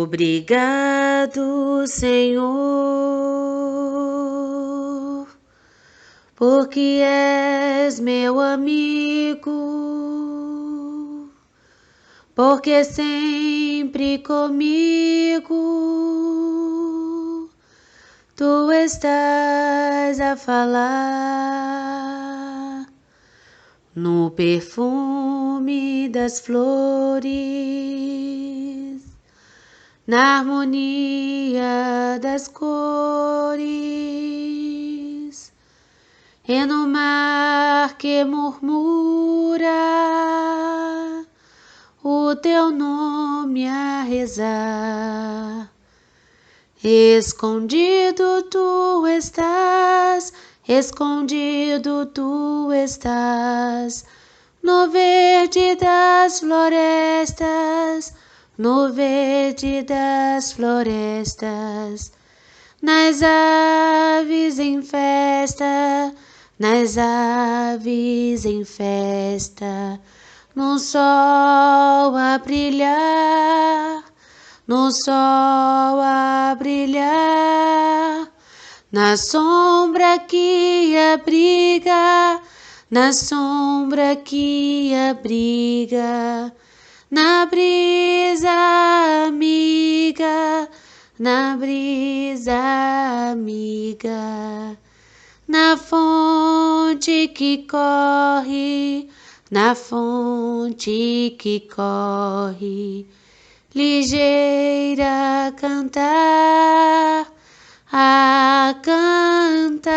Obrigado, Senhor, porque és meu amigo, porque sempre comigo tu estás a falar no perfume das flores, na harmonia das cores, e no mar que murmura o teu nome a rezar. Escondido tu estás, escondido tu estás, no verde das florestas, no verde das florestas, nas aves em festa, nas aves em festa, no sol a brilhar, no sol a brilhar, na sombra que abriga, na sombra que abriga, na brisa amiga, na brisa amiga, na fonte que corre, na fonte que corre, ligeira a cantar, a cantar.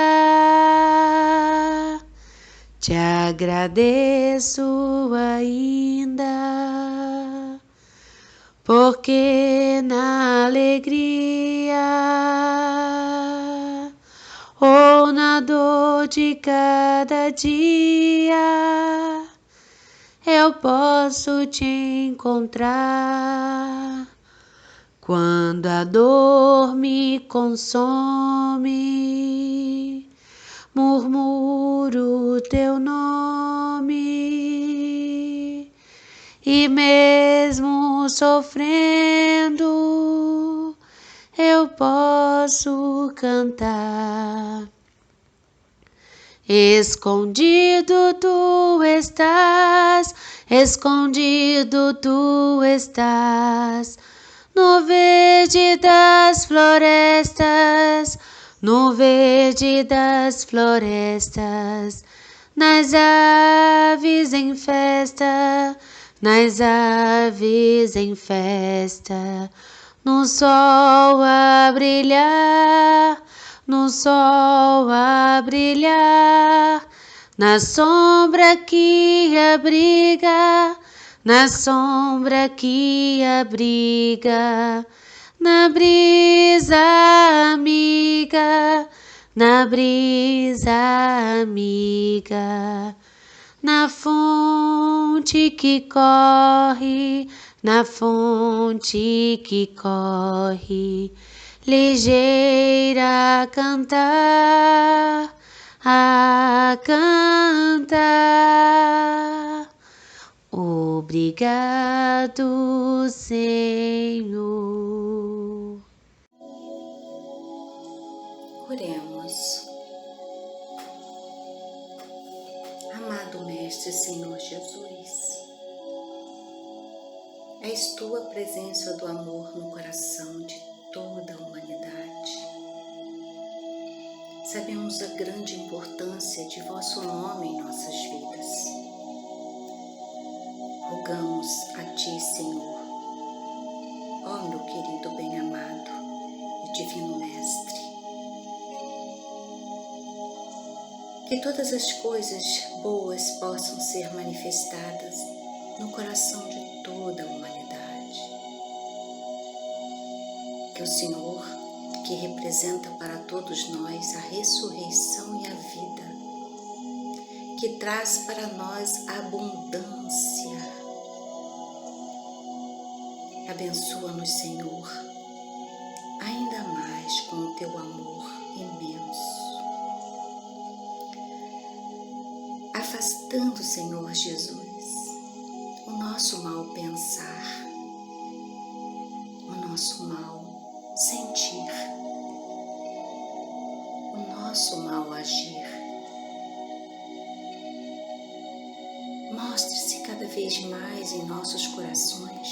Te agradeço ainda, porque na alegria ou na dor de cada dia eu posso te encontrar. Quando a dor me consome, murmuro teu nome, e mesmo sofrendo, eu posso cantar. Escondido tu estás, escondido tu estás, no verde das florestas, no verde das florestas, nas aves em festa, nas aves em festa, no sol a brilhar, no sol a brilhar, na sombra que abriga, na sombra que abriga, na brisa amiga, na brisa amiga, na fonte que corre, na fonte que corre, ligeira a cantar, a cantar. Obrigado, Senhor. Oremos. Amado Mestre Senhor Jesus, és tu a presença do amor no coração de toda a humanidade. Sabemos a grande importância de vosso nome em nossas vidas. Rogamos a ti, Senhor, ó meu querido bem-amado e divino Mestre, que todas as coisas boas possam ser manifestadas no coração de toda a humanidade. Que o Senhor, que representa para todos nós a ressurreição e a vida, que traz para nós a abundância, abençoa-nos, Senhor, ainda mais com o teu amor imenso, afastando, Senhor Jesus, o nosso mal pensar, o nosso mal sentir, o nosso mal agir. Mostre-se cada vez mais em nossos corações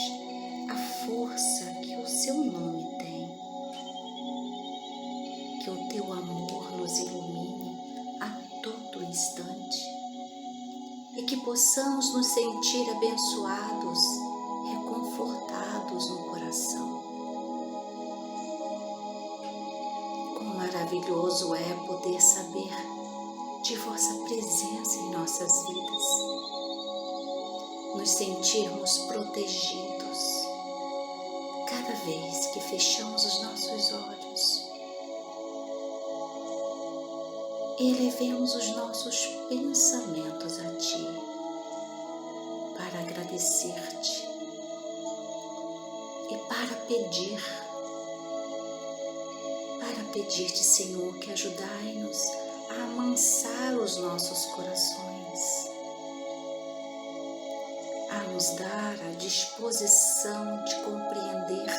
a força que o seu nome tem. Que o teu amor nos ilumine a todo instante e que possamos nos sentir abençoados, reconfortados no coração. Quão maravilhoso é poder saber de vossa presença em nossas vidas, nos sentirmos protegidos cada vez que fechamos os nossos olhos e elevemos os nossos pensamentos a Ti para agradecer-te e para pedir-te, Senhor, que ajudai-nos a amansar os nossos corações, a nos dar a disposição de compreender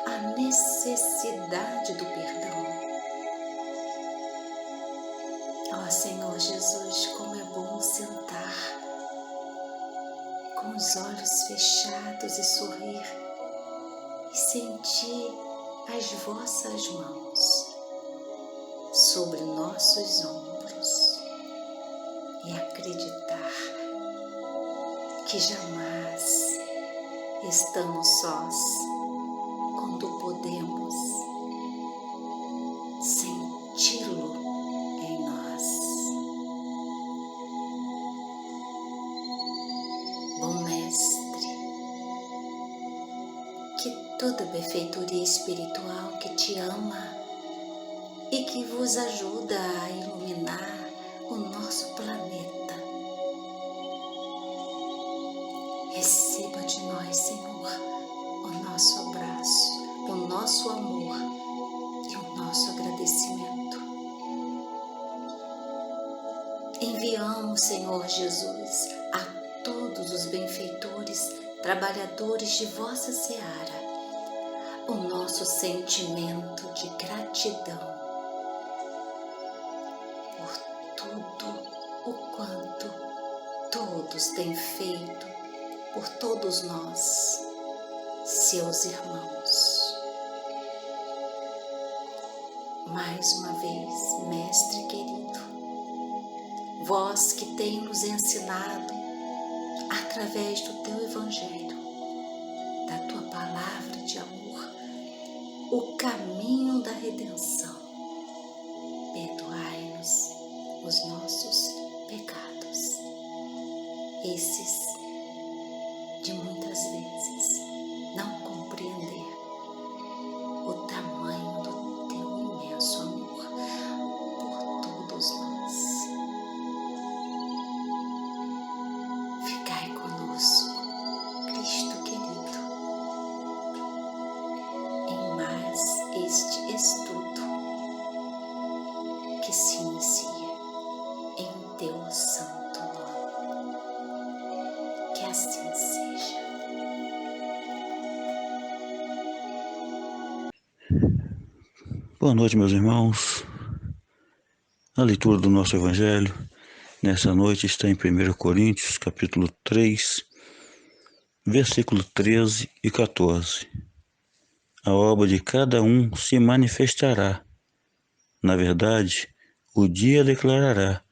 a necessidade do perdão. Ó Senhor Jesus, como é bom sentar com os olhos fechados e sorrir e sentir as vossas mãos sobre nossos ombros e acreditar que jamais estamos sós quando podemos senti-lo em nós. Bom Mestre, que toda benfeitoria espiritual que te ama e que vos ajuda a iluminar o nosso planeta, receba de nós, Senhor, o nosso abraço, o nosso amor e o nosso agradecimento. Enviamos, Senhor Jesus, a todos os benfeitores, trabalhadores de vossa seara, o nosso sentimento de gratidão por tudo o quanto todos têm feito por todos nós, seus irmãos. Mais uma vez, Mestre querido, vós que tem nos ensinado através do teu Evangelho, da tua palavra de amor, o caminho da redenção, perdoai-nos os nossos pecados, esses de muitas vezes não compreender o tamanho do teu imenso amor por todos nós. Ficai conosco, Cristo querido, em mais este estudo que se inicia em teu santo nome. Que assim seja. Boa noite, meus irmãos. A leitura do nosso Evangelho nessa noite está em 1 Coríntios, capítulo 3, versículo 13 e 14. A obra de cada um se manifestará. Na verdade, o dia declarará,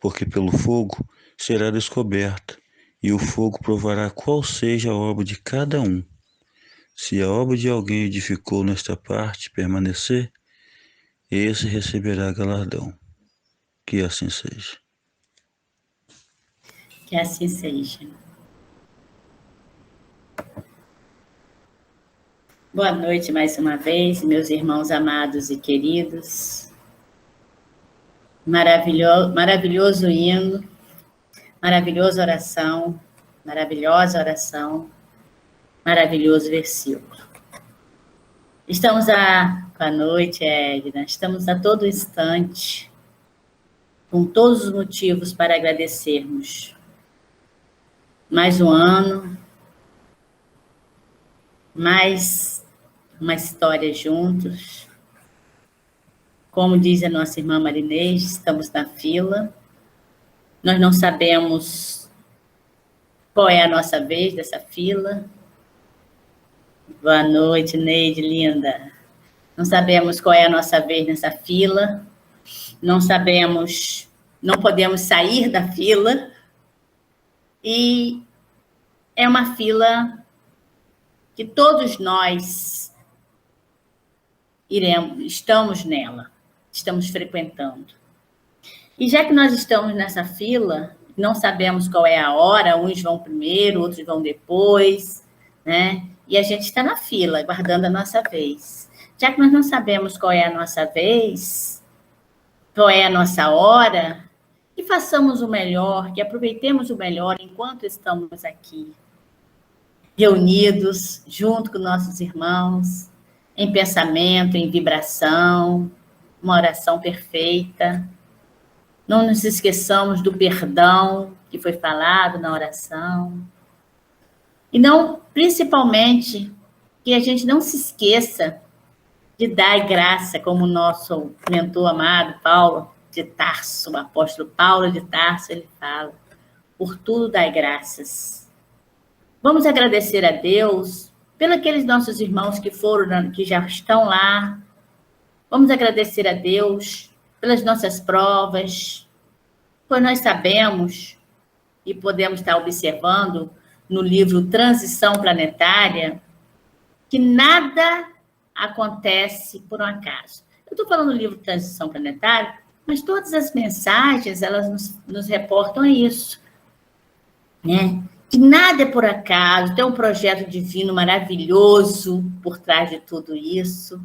porque pelo fogo será descoberta, e o fogo provará qual seja a obra de cada um. Se a obra de alguém edificou nesta parte permanecer, esse receberá galardão. Que assim seja. Que assim seja. Boa noite mais uma vez, meus irmãos amados e queridos. Maravilhoso hino, maravilhosa oração, maravilhoso versículo. Estamos boa noite, Edna. Estamos a todo instante com todos os motivos para agradecermos. Mais um ano, mais uma história juntos. Como diz a nossa irmã Marinês, estamos na fila. Nós não sabemos qual é a nossa vez dessa fila. Boa noite, Neide, linda. Não sabemos qual é a nossa vez nessa fila. Não sabemos, não podemos sair da fila. E é uma fila que todos nós estamos nela, estamos frequentando. E já que nós estamos nessa fila, não sabemos qual é a hora, uns vão primeiro, outros vão depois, né? E a gente está na fila, aguardando a nossa vez. Já que nós não sabemos qual é a nossa vez, qual é a nossa hora, que façamos o melhor, que aproveitemos o melhor enquanto estamos aqui, reunidos, junto com nossos irmãos, em pensamento, em vibração, uma oração perfeita. Não nos esqueçamos do perdão que foi falado na oração. E não, principalmente, que a gente não se esqueça de dar graça, como o nosso mentor amado, Paulo de Tarso, o apóstolo Paulo de Tarso, ele fala, por tudo dai graças. Vamos agradecer a Deus pelos aqueles nossos irmãos que foram, que já estão lá. Vamos agradecer a Deus pelas nossas provas, pois nós sabemos e podemos estar observando no livro Transição Planetária que nada acontece por um acaso. Eu estou falando do livro Transição Planetária, mas todas as mensagens, elas nos reportam a isso, né? Que nada é por acaso, tem um projeto divino maravilhoso por trás de tudo isso.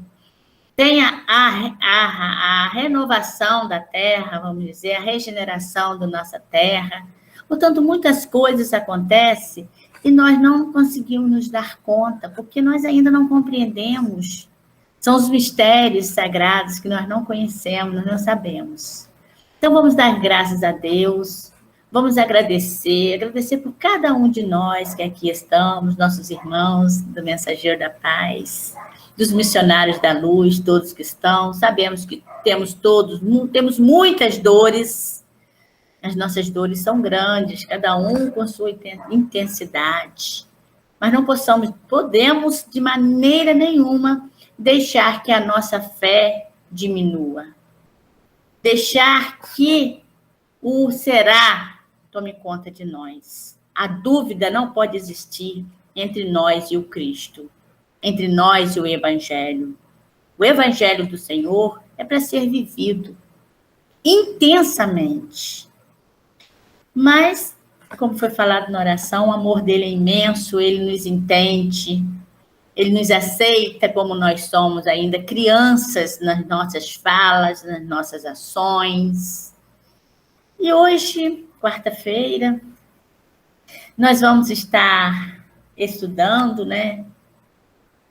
Tem a renovação da Terra, vamos dizer, a regeneração da nossa Terra. Portanto, muitas coisas acontecem e nós não conseguimos nos dar conta, porque nós ainda não compreendemos. São os mistérios sagrados que nós não conhecemos, nós não sabemos. Então, vamos dar graças a Deus, vamos agradecer por cada um de nós que aqui estamos, nossos irmãos do Mensageiro da Paz, dos missionários da luz, todos que estão. Sabemos que temos muitas dores, as nossas dores são grandes, cada um com sua intensidade, mas não podemos de maneira nenhuma deixar que a nossa fé diminua, deixar que o será tome conta de nós. A dúvida não pode existir entre nós e o Cristo, entre nós e o Evangelho. O Evangelho do Senhor é para ser vivido intensamente. Mas, como foi falado na oração, o amor dele é imenso, ele nos entende, ele nos aceita como nós somos ainda crianças nas nossas falas, nas nossas ações. E hoje, quarta-feira, nós vamos estar estudando, né?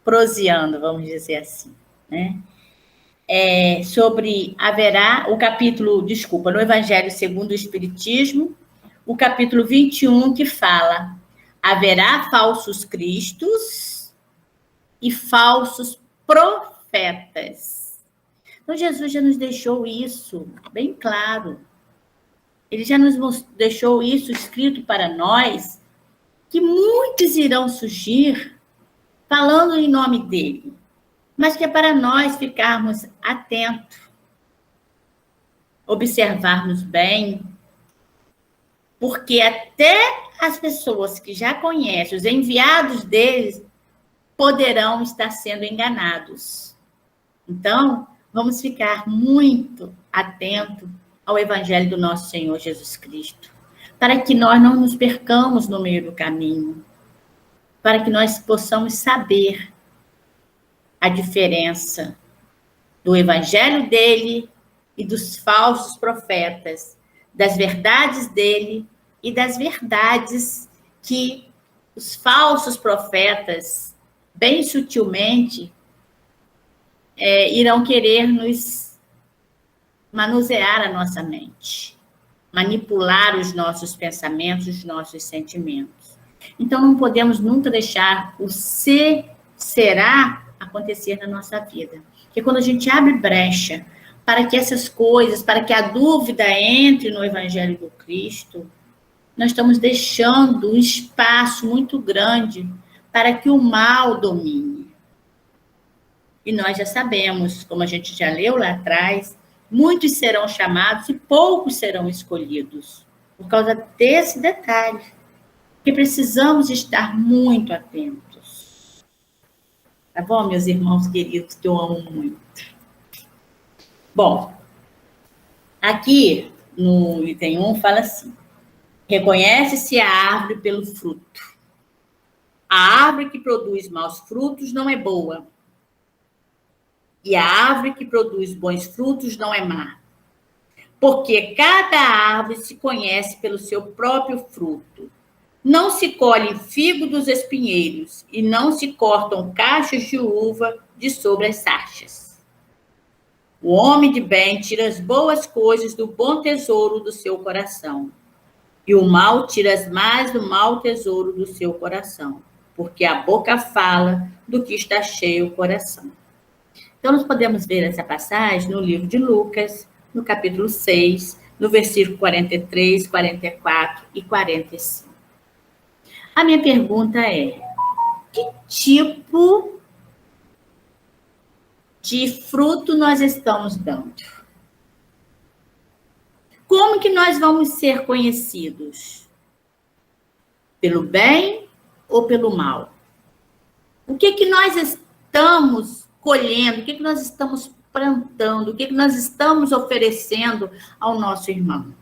Proseando, vamos dizer assim, né? Sobre o capítulo, no Evangelho segundo o Espiritismo, o capítulo 21, que fala: haverá falsos cristos e falsos profetas. Então, Jesus já nos deixou isso bem claro. Ele já nos deixou isso escrito para nós, que muitos irão surgir falando em nome dele, mas que é para nós ficarmos atentos, observarmos bem, porque até as pessoas que já conhecem, os enviados deles, poderão estar sendo enganados. Então, vamos ficar muito atentos ao Evangelho do nosso Senhor Jesus Cristo, para que nós não nos percamos no meio do caminho, para que nós possamos saber a diferença do Evangelho dele e dos falsos profetas, das verdades dele e das verdades que os falsos profetas, bem sutilmente, irão querer nos manusear a nossa mente, manipular os nossos pensamentos, os nossos sentimentos. Então, não podemos nunca deixar o será acontecer na nossa vida. Porque quando a gente abre brecha para que essas coisas, para que a dúvida entre no Evangelho do Cristo, nós estamos deixando um espaço muito grande para que o mal domine. E nós já sabemos, como a gente já leu lá atrás, muitos serão chamados e poucos serão escolhidos, por causa desse detalhe, que precisamos estar muito atentos. Tá bom, meus irmãos queridos, que eu amo muito? Bom, aqui no item 1 fala assim: reconhece-se a árvore pelo fruto. A árvore que produz maus frutos não é boa, e a árvore que produz bons frutos não é má. Porque cada árvore se conhece pelo seu próprio fruto. Não se colhe figo dos espinheiros, e não se cortam cachos de uva de sobre as sarças. O homem de bem tira as boas coisas do bom tesouro do seu coração, e o mal tira as más do mau tesouro do seu coração, porque a boca fala do que está cheio o coração. Então, nós podemos ver essa passagem no livro de Lucas, no capítulo 6, no versículo 43, 44 e 45. A minha pergunta é: que tipo de fruto nós estamos dando? Como que nós vamos ser conhecidos? Pelo bem ou pelo mal? O que nós estamos colhendo? O que nós estamos plantando? O que nós estamos oferecendo ao nosso irmão?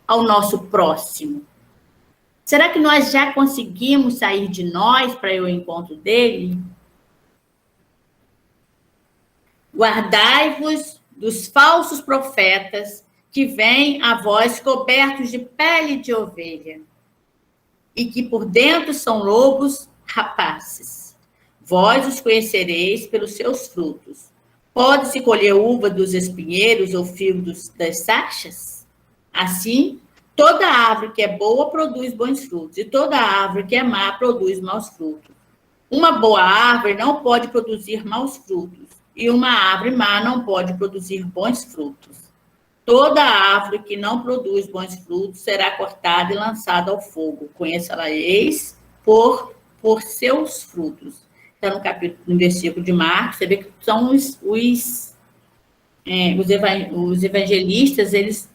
Ao nosso próximo? Será que nós já conseguimos sair de nós para ir ao encontro dele? Guardai-vos dos falsos profetas que vêm a vós cobertos de pele de ovelha, e que por dentro são lobos rapaces. Vós os conhecereis pelos seus frutos. Pode-se colher uva dos espinheiros ou figo das sarças? Assim, toda árvore que é boa produz bons frutos, e toda árvore que é má produz maus frutos. Uma boa árvore não pode produzir maus frutos, e uma árvore má não pode produzir bons frutos. Toda árvore que não produz bons frutos será cortada e lançada ao fogo. Conheça-la-eis por seus frutos. Então, no versículo de Marcos, você vê que são os evangelistas, eles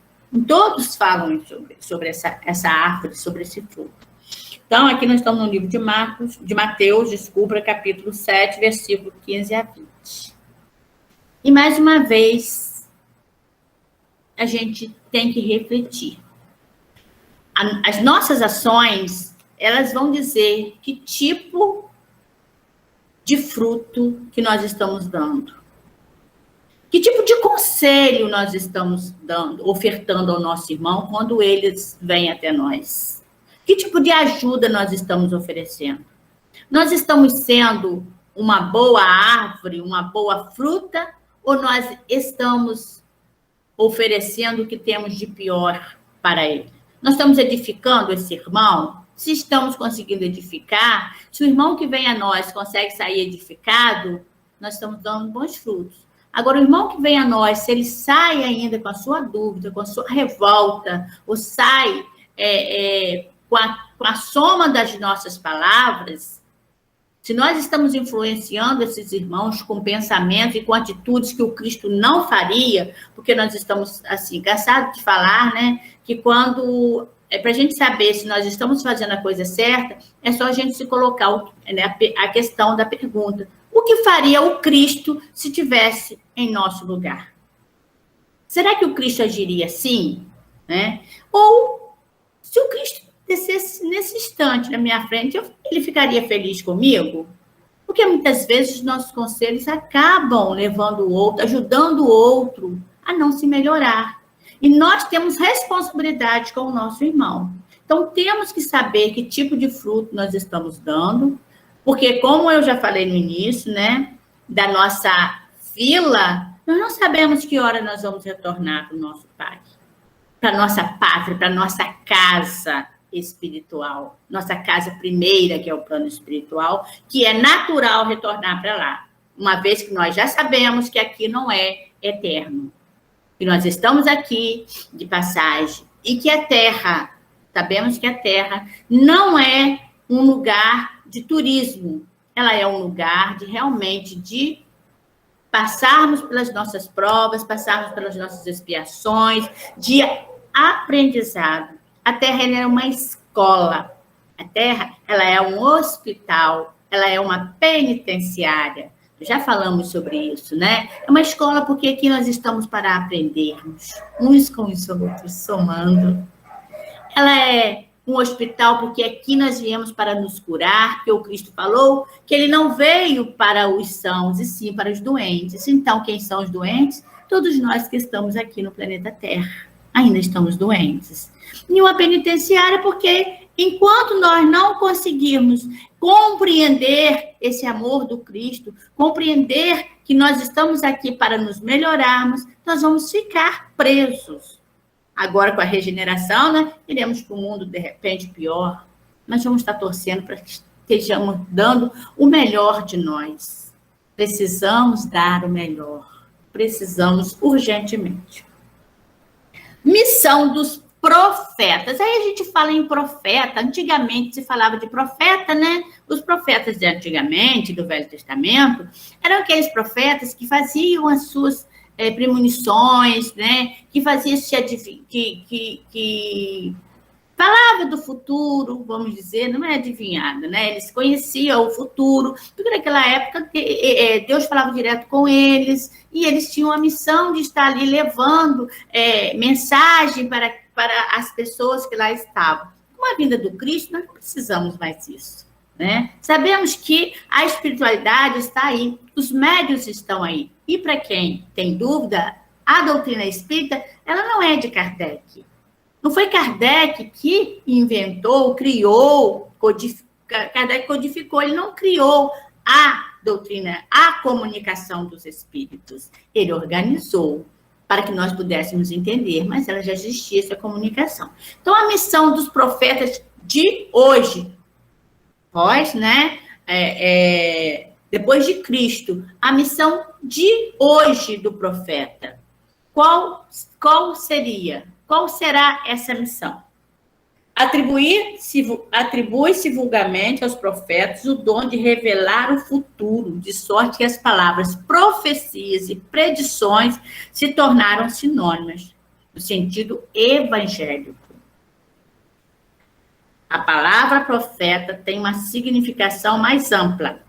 todos falam sobre essa árvore, sobre esse fruto. Então, aqui nós estamos no livro de Mateus, capítulo 7, versículo 15 a 20. E, mais uma vez, a gente tem que refletir. As nossas ações, elas vão dizer que tipo de fruto que nós estamos dando. Que tipo de conselho nós estamos dando, ofertando ao nosso irmão quando eles vêm até nós? Que tipo de ajuda nós estamos oferecendo? Nós estamos sendo uma boa árvore, uma boa fruta, ou nós estamos oferecendo o que temos de pior para ele? Nós estamos edificando esse irmão? Se estamos conseguindo edificar, se o irmão que vem a nós consegue sair edificado, nós estamos dando bons frutos. Agora, o irmão que vem a nós, se ele sai ainda com a sua dúvida, com a sua revolta, ou sai com a soma das nossas palavras, se nós estamos influenciando esses irmãos com pensamentos e com atitudes que o Cristo não faria, porque nós estamos, assim, cansados de falar, né, que quando, para a gente saber se nós estamos fazendo a coisa certa, é só a gente se colocar a questão da pergunta: o que faria o Cristo se estivesse em nosso lugar? Será que o Cristo agiria assim? Né? Ou, se o Cristo descesse nesse instante na minha frente, ele ficaria feliz comigo? Porque muitas vezes os nossos conselhos acabam levando o outro, ajudando o outro a não se melhorar. E nós temos responsabilidade com o nosso irmão. Então, temos que saber que tipo de fruto nós estamos dando, porque, como eu já falei no início, né, da nossa fila, nós não sabemos que hora nós vamos retornar para o nosso Pai, para a nossa pátria, para a nossa casa espiritual, nossa casa primeira, que é o plano espiritual, que é natural retornar para lá. uma vez que nós já sabemos que aqui não é eterno, que nós estamos aqui de passagem e que a Terra, sabemos que a Terra não é um lugar de turismo, ela é um lugar de realmente de passarmos pelas nossas provas, passarmos pelas nossas expiações, de aprendizado. A Terra ela é uma escola, a Terra ela é um hospital, ela é uma penitenciária. Já falamos sobre isso, né? É uma escola porque aqui nós estamos para aprendermos, uns com os outros, somando. Ela é um hospital porque aqui nós viemos para nos curar, que o Cristo falou que ele não veio para os sãos, e sim para os doentes. Então, quem são os doentes? Todos nós que estamos aqui no planeta Terra. Ainda estamos doentes. E uma penitenciária porque enquanto nós não conseguirmos compreender esse amor do Cristo, compreender que nós estamos aqui para nos melhorarmos, nós vamos ficar presos. Agora, com a regeneração, né, iremos para um mundo, de repente, pior. Nós vamos estar torcendo para que estejamos dando o melhor de nós. Precisamos dar o melhor. Precisamos urgentemente. Missão dos profetas. Aí a gente fala em profeta. Antigamente se falava de profeta, né? Os profetas de antigamente, do Velho Testamento, eram aqueles profetas que faziam as suas premonições, né? Que fazia que falava do futuro, vamos dizer, não é adivinhada, né? Eles conheciam o futuro, porque naquela época Deus falava direto com eles, e eles tinham a missão de estar ali levando mensagem para as pessoas que lá estavam. Com a vinda do Cristo, nós não precisamos mais disso, né? Sabemos que a espiritualidade está aí, os médiuns estão aí. E para quem tem dúvida, a doutrina espírita, ela não é de Kardec. Não foi Kardec que inventou, criou, Kardec codificou, ele não criou a doutrina, a comunicação dos espíritos. Ele organizou para que nós pudéssemos entender, mas ela já existia, essa comunicação. Então, a missão dos profetas de hoje, né? Depois de Cristo, a missão de hoje do profeta. Qual seria? Qual será essa missão? Atribui-se vulgarmente aos profetas o dom de revelar o futuro, de sorte que as palavras profecias e predições se tornaram sinônimas, no sentido evangélico. A palavra profeta tem uma significação mais ampla.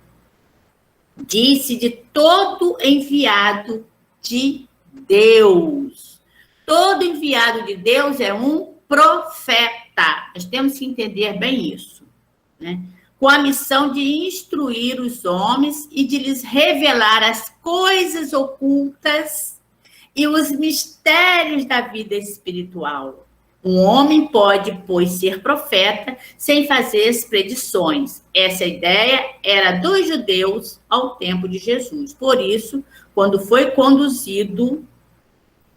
Disse de todo enviado de Deus. Todo enviado de Deus é um profeta. Nós temos que entender bem isso, né? Com a missão de instruir os homens e de lhes revelar as coisas ocultas e os mistérios da vida espiritual. Um homem pode, pois, ser profeta sem fazer as predições. Essa ideia era dos judeus ao tempo de Jesus. Por isso, quando foi conduzido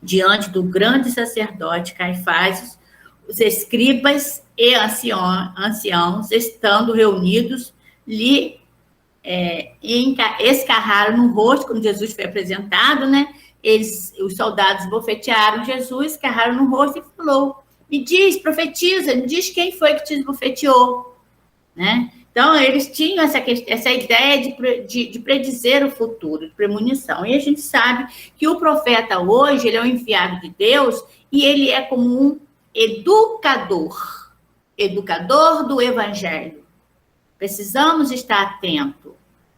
diante do grande sacerdote Caifás, os escribas e anciãos, estando reunidos, lhe escarraram no rosto, quando Jesus foi apresentado, né? Os soldados bofetearam Jesus, escarraram no rosto e falou: me diz, profetiza, me diz quem foi que te esbofeteou, né? Então, eles tinham essa ideia de predizer o futuro, de premonição. E a gente sabe que o profeta hoje, ele é um enviado de Deus e ele é como um educador do evangelho. Precisamos estar atentos,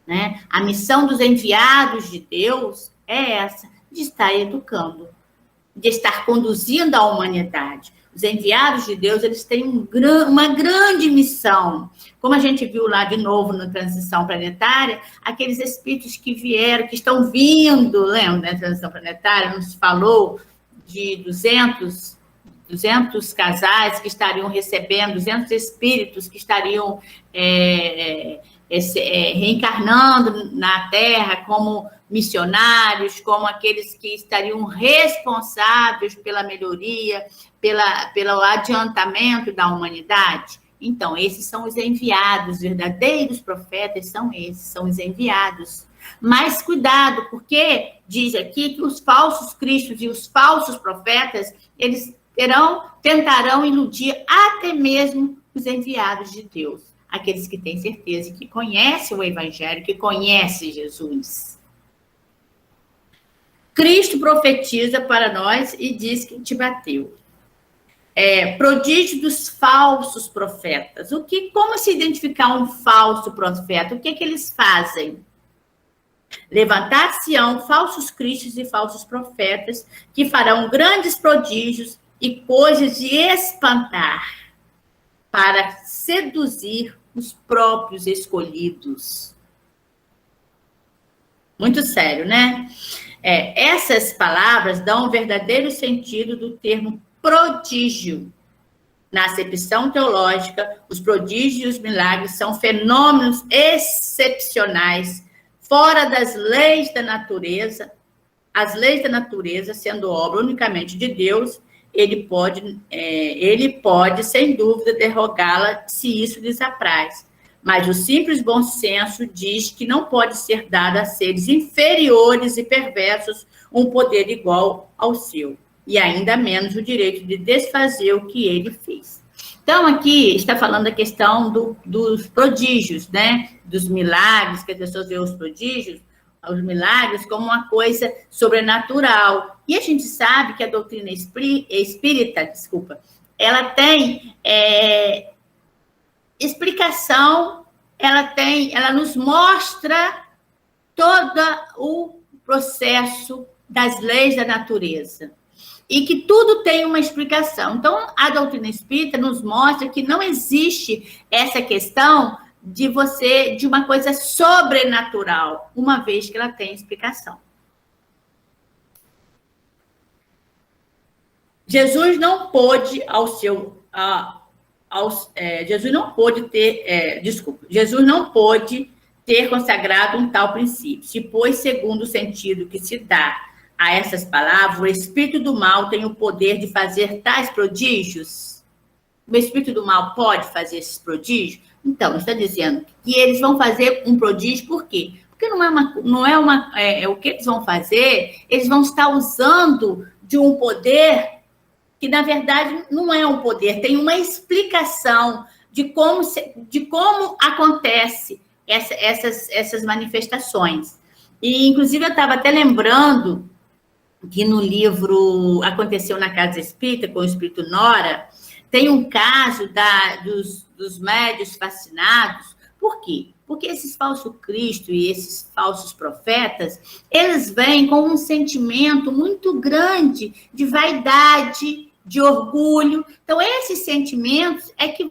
né? A missão dos enviados de Deus é essa, de estar educando, de estar conduzindo a humanidade. Os enviados de Deus, eles têm uma grande missão. Como a gente viu lá de novo na transição planetária, aqueles espíritos que vieram, que estão vindo, lembra, na transição planetária, nos falou de 200 casais que estariam recebendo, 200 espíritos que estariam reencarnando na Terra como missionários, como aqueles que estariam responsáveis pela melhoria, pelo adiantamento da humanidade. Então, esses são os enviados, verdadeiros profetas são esses, são os enviados. Mas cuidado, porque diz aqui que os falsos cristos e os falsos profetas, eles tentarão iludir até mesmo os enviados de Deus, aqueles que têm certeza, que conhecem o Evangelho, que conhecem Jesus. Cristo profetiza para nós e diz que te bateu. Prodígio dos falsos profetas. Como se identificar um falso profeta? O que eles fazem? Levantar-se-ão falsos cristos e falsos profetas que farão grandes prodígios e coisas de espantar para seduzir os próprios escolhidos. Muito sério, né? Essas palavras dão o verdadeiro sentido do termo prodígio. Na acepção teológica, os prodígios e os milagres são fenômenos excepcionais, fora das leis da natureza. As leis da natureza, sendo obra unicamente de Deus, ele pode, sem dúvida, derrogá-la se isso lhes apraz. Mas o simples bom senso diz que não pode ser dado a seres inferiores e perversos um poder igual ao seu, e ainda menos o direito de desfazer o que ele fez. Então, aqui está falando da questão dos prodígios, né? Dos milagres, que as pessoas veem os prodígios, os milagres, como uma coisa sobrenatural. E a gente sabe que a doutrina espírita, ela tem explicação, ela nos mostra todo o processo das leis da natureza. E que tudo tem uma explicação. Então, a doutrina espírita nos mostra que não existe essa questão de uma coisa sobrenatural, uma vez que ela tem explicação. Jesus não pôde Jesus não pôde ter consagrado um tal princípio, se pois, segundo o sentido que se dá a essas palavras, o espírito do mal tem o poder de fazer tais prodígios? O espírito do mal pode fazer esses prodígios? Então, está dizendo que eles vão fazer um prodígio, por quê? Porque o que eles vão fazer, eles vão estar usando de um poder que, na verdade, não é um poder, tem uma explicação de como acontece essas manifestações. E, inclusive, eu estava até lembrando que no livro Aconteceu na Casa Espírita, com o Espírito Nora, tem um caso dos médios fascinados. Por quê? Porque esses falsos cristos e esses falsos profetas, eles vêm com um sentimento muito grande de vaidade, de orgulho. Então, esses sentimentos é que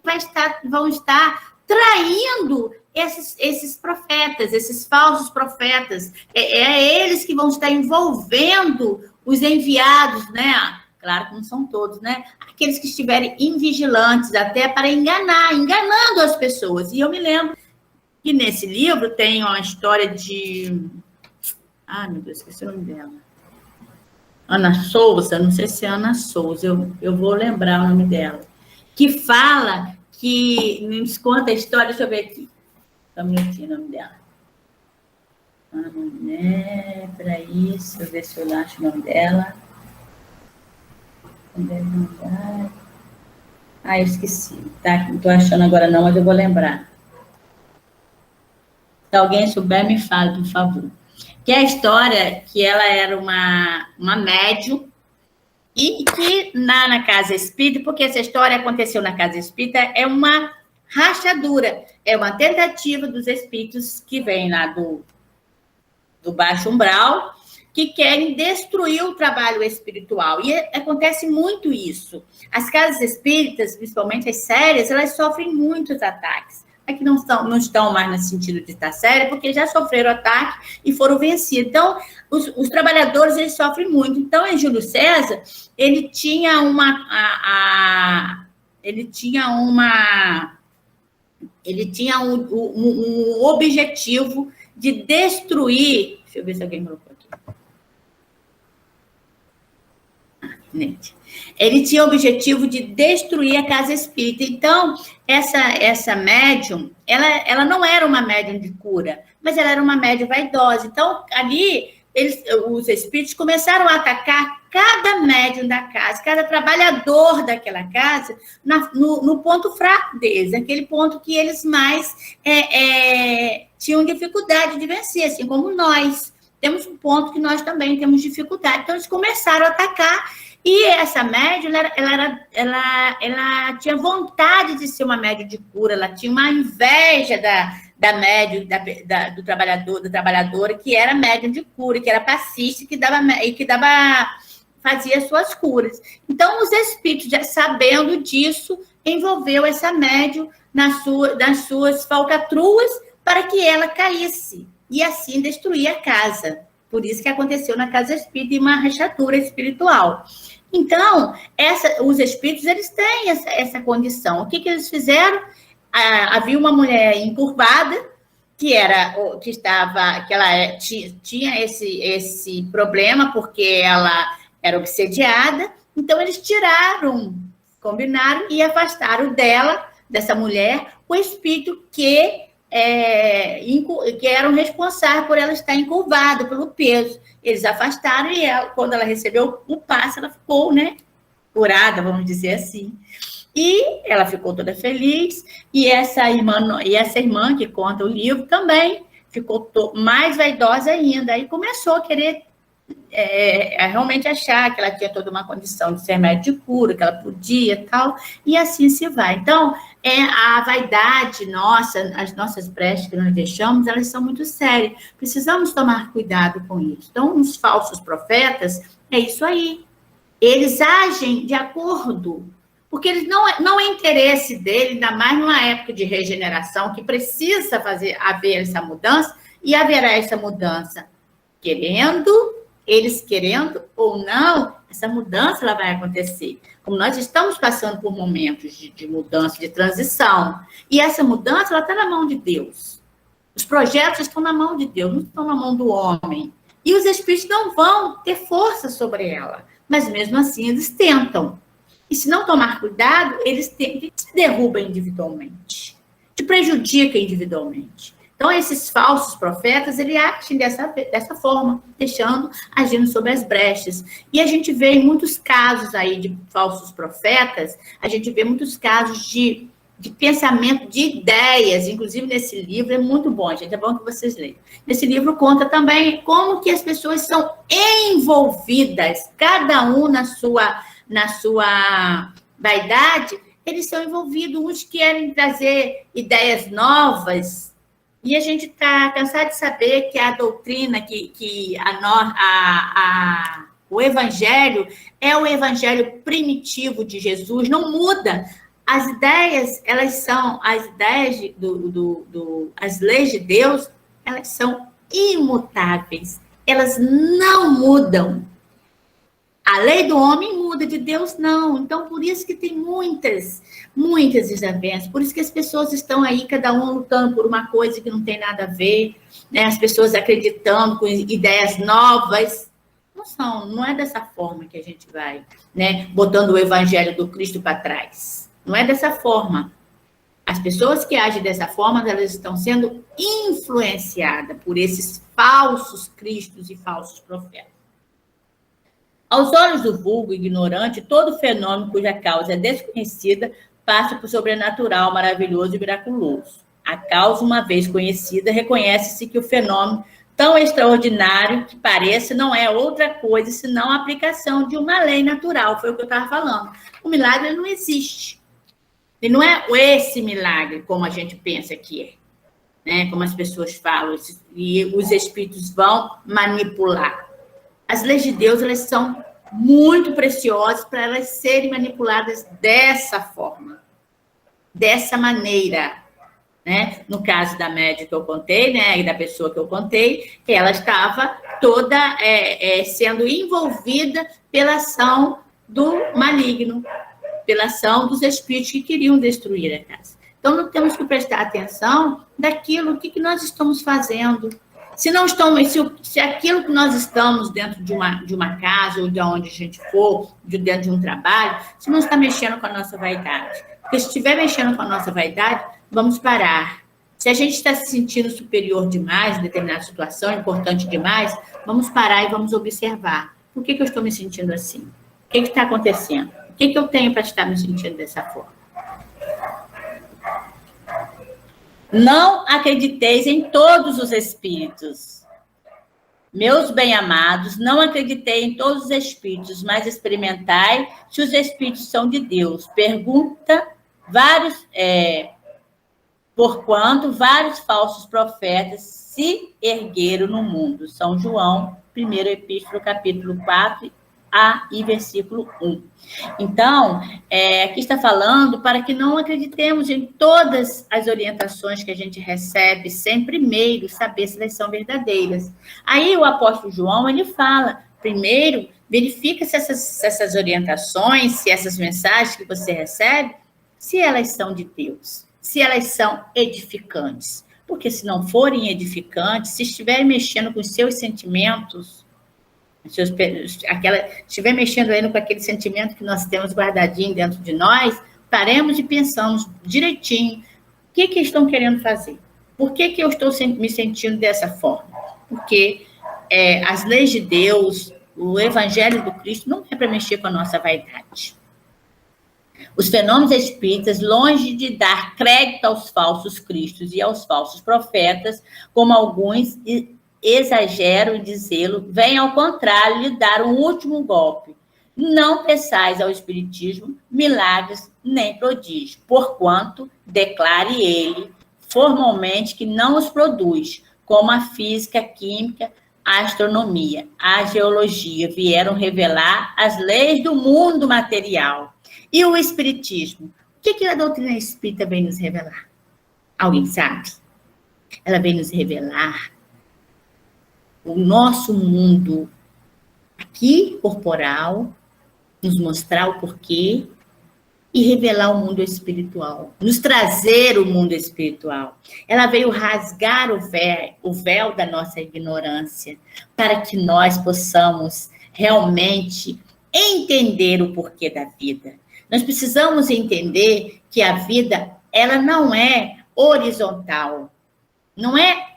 vão estar traindo esses profetas, esses falsos profetas. Eles que vão estar envolvendo os enviados, né? Claro que não são todos, né? Aqueles que estiverem invigilantes até para enganando as pessoas. E eu me lembro que nesse livro tem uma história de... meu Deus, esqueci o nome dela. Ana Souza, não sei se é Ana Souza, eu vou lembrar o nome dela. Que fala que... Nos conta a história, deixa eu ver aqui. Só um minutinho o nome dela. Peraí, deixa eu ver se eu acho o nome dela. Eu esqueci. Tá? Não estou achando agora não, mas eu vou lembrar. Se alguém souber, me fale, por favor. Que é a história que ela era uma médium e que na Casa Espírita, porque essa história aconteceu na Casa Espírita, é uma rachadura, é uma tentativa dos espíritos que vêm lá do baixo umbral, que querem destruir o trabalho espiritual. E acontece muito isso. As casas espíritas, principalmente as sérias, elas sofrem muitos ataques. Que não estão mais no sentido de estar séria, porque já sofreram ataque e foram vencidos. Então, os trabalhadores, eles sofrem muito. Então, em Júlio César, ele tinha um objetivo de destruir... Deixa eu ver se alguém colocou aqui. Nete. Ele tinha o objetivo de destruir a casa espírita. Então, essa médium, ela não era uma médium de cura, mas ela era uma médium vaidosa. Então, ali, os espíritos começaram a atacar cada médium da casa, cada trabalhador daquela casa, no ponto fraco deles, aquele ponto que eles mais tinham dificuldade de vencer, assim como nós. Temos um ponto que nós também temos dificuldade. Então, eles começaram a atacar. E essa médium, ela tinha vontade de ser uma médium de cura, ela tinha uma inveja da médium, do trabalhador, da trabalhadora, que era médium de cura, que era passista e que fazia suas curas. Então, os espíritos, já sabendo disso, envolveu essa médium nas suas falcatruas para que ela caísse e assim destruir a casa. Por isso que aconteceu na casa espírita uma rachadura espiritual. Então, os espíritos, eles têm essa condição. O que eles fizeram? Havia uma mulher encurvada, que ela tinha esse problema, porque ela era obsediada. Então, eles combinaram e afastaram dessa mulher, o espírito que eram responsáveis por ela estar encurvada pelo peso. Eles afastaram e quando ela recebeu o passe, ela ficou, curada, vamos dizer assim. E ela ficou toda feliz. E essa irmã que conta o livro também ficou mais vaidosa ainda. Aí começou a querer realmente achar que ela tinha toda uma condição de ser médium de cura, que ela podia e tal, e assim se vai. Então, a vaidade nossa, as nossas brechas que nós deixamos, elas são muito sérias. Precisamos tomar cuidado com isso. Então, os falsos profetas, é isso aí. Eles agem de acordo, porque eles não é interesse dele, ainda mais numa época de regeneração, que precisa haver essa mudança, e haverá essa mudança eles querendo ou não, essa mudança ela vai acontecer. Como nós estamos passando por momentos de mudança, de transição, e essa mudança ela está na mão de Deus. Os projetos estão na mão de Deus, não estão na mão do homem. E os espíritos não vão ter força sobre ela, mas mesmo assim eles tentam. E se não tomar cuidado, eles se derrubam individualmente, te prejudicam individualmente. Então, esses falsos profetas, eles agem dessa forma, agindo sobre as brechas. E a gente vê em muitos casos aí de falsos profetas, a gente vê muitos casos de pensamento, de ideias, inclusive nesse livro, é muito bom, gente, é bom que vocês leiam. Nesse livro conta também como que as pessoas são envolvidas, cada um na sua vaidade, eles são envolvidos, uns querem trazer ideias novas. E a gente está cansado de saber que a doutrina, o evangelho é o evangelho primitivo de Jesus, não muda. As ideias, as leis de Deus, elas são imutáveis, elas não mudam. A lei do homem muda, de Deus não. Então, por isso que tem muitas desavenças. Por isso que as pessoas estão aí, cada um lutando por uma coisa que não tem nada a ver. As pessoas acreditando com ideias novas. Não é dessa forma que a gente vai, botando o evangelho do Cristo para trás. Não é dessa forma. As pessoas que agem dessa forma, elas estão sendo influenciadas por esses falsos cristos e falsos profetas. Aos olhos do vulgo ignorante, todo fenômeno cuja causa é desconhecida passa por sobrenatural, maravilhoso e miraculoso. A causa, uma vez conhecida, reconhece-se que o fenômeno, tão extraordinário que pareça, não é outra coisa senão a aplicação de uma lei natural. Foi o que eu estava falando. O milagre não existe. E não é esse milagre como a gente pensa que é, como as pessoas falam, e os espíritos vão manipular. As leis de Deus, elas são muito preciosas para elas serem manipuladas dessa forma, dessa maneira, No caso da médium que eu contei, e da pessoa que eu contei, ela estava toda sendo envolvida pela ação do maligno, pela ação dos espíritos que queriam destruir a casa. Então, nós temos que prestar atenção daquilo que nós estamos fazendo. Se não estamos, se aquilo que nós estamos dentro de uma casa ou de onde a gente for, dentro de um trabalho, se não está mexendo com a nossa vaidade. Porque se estiver mexendo com a nossa vaidade, vamos parar. Se a gente está se sentindo superior demais em determinada situação, importante demais, vamos parar e vamos observar. Por que eu estou me sentindo assim? O que está acontecendo? O que eu tenho para estar me sentindo dessa forma? Não acrediteis em todos os espíritos. Meus bem-amados, não acreditei em todos os espíritos, mas experimentai se os espíritos são de Deus. Pergunta vários, porquanto vários falsos profetas se ergueram no mundo. São João, 1ª Epístola, capítulo 4, e versículo 1. Então, aqui está falando para que não acreditemos em todas as orientações que a gente recebe, sem primeiro saber se elas são verdadeiras. Aí o apóstolo João, ele fala, primeiro, verifica se essas orientações, se essas mensagens que você recebe, se elas são de Deus, se elas são edificantes. Porque se não forem edificantes, se estiverem mexendo com os seus sentimentos, estiver mexendo aí com aquele sentimento que nós temos guardadinho dentro de nós, paremos e pensamos direitinho o que estão querendo fazer. Por que eu estou me sentindo dessa forma? Porque as leis de Deus, o Evangelho do Cristo, não é para mexer com a nossa vaidade. Os fenômenos espíritas, longe de dar crédito aos falsos cristos e aos falsos profetas, como alguns exageram em dizê-lo, vem ao contrário lhe dar um último golpe. Não peçais ao espiritismo milagres nem prodígios, porquanto declare ele formalmente que não os produz, como a física, a química, a astronomia, a geologia vieram revelar as leis do mundo material. E o espiritismo? O que a doutrina espírita vem nos revelar? Alguém sabe? Ela vem nos revelar o nosso mundo aqui, corporal, nos mostrar o porquê e revelar o mundo espiritual, nos trazer o mundo espiritual. Ela veio rasgar o véu da nossa ignorância para que nós possamos realmente entender o porquê da vida. Nós precisamos entender que a vida, ela não é horizontal, não é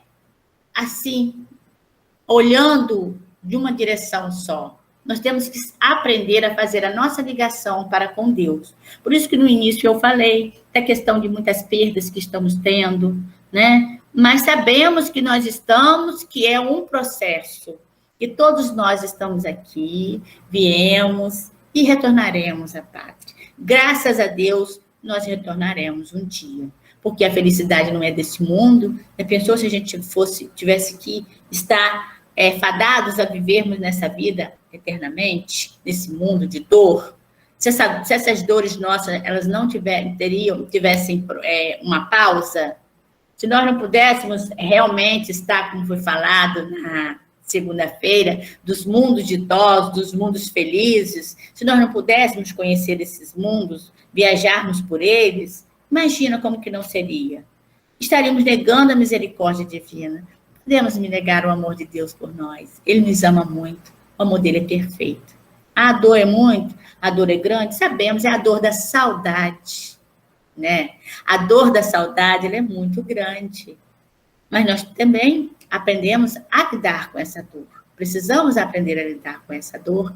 assim, olhando de uma direção só. Nós temos que aprender a fazer a nossa ligação para com Deus. Por isso que no início eu falei da questão de muitas perdas que estamos tendo, né? Mas sabemos que nós estamos, que é um processo, que todos nós estamos aqui, viemos e retornaremos à pátria. Graças a Deus, nós retornaremos um dia. Porque a felicidade não é desse mundo. Pensou se a gente tivesse que estar fadados a vivermos nessa vida eternamente, nesse mundo de dor? Se essas dores nossas, elas não tivessem uma pausa, se nós não pudéssemos realmente estar, como foi falado na segunda-feira, dos mundos ditosos, dos mundos felizes, se nós não pudéssemos conhecer esses mundos, viajarmos por eles, imagina como que não seria. Estaríamos negando a misericórdia divina. Podemos negar o amor de Deus por nós. Ele nos ama muito. O amor dele é perfeito. A dor é muito, a dor é grande, sabemos, é a dor da saudade, né? A dor da saudade, ela é muito grande. Mas nós também aprendemos a lidar com essa dor. Precisamos aprender a lidar com essa dor,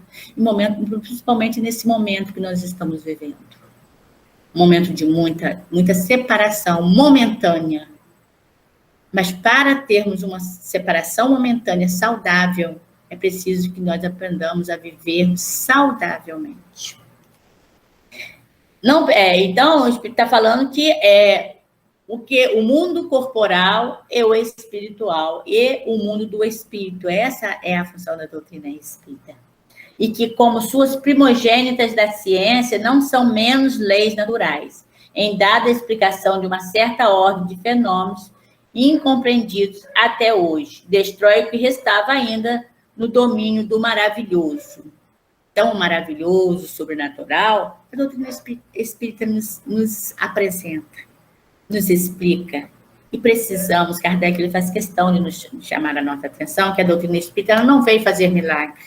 principalmente nesse momento que nós estamos vivendo. Um momento de muita separação momentânea. Mas para termos uma separação momentânea saudável, é preciso que nós aprendamos a viver saudavelmente. Então, o Espírito está falando que o mundo corporal é o espiritual e o mundo do espírito. Essa é a função da doutrina espírita. E que, como suas primogênitas da ciência, não são menos leis naturais, em dada explicação de uma certa ordem de fenômenos incompreendidos até hoje. Destrói o que restava ainda no domínio do maravilhoso. Então, o maravilhoso, sobrenatural, a doutrina espírita nos apresenta, nos explica, E precisamos, Kardec ele faz questão de nos chamar a nossa atenção, que a doutrina espírita ela não veio fazer milagre,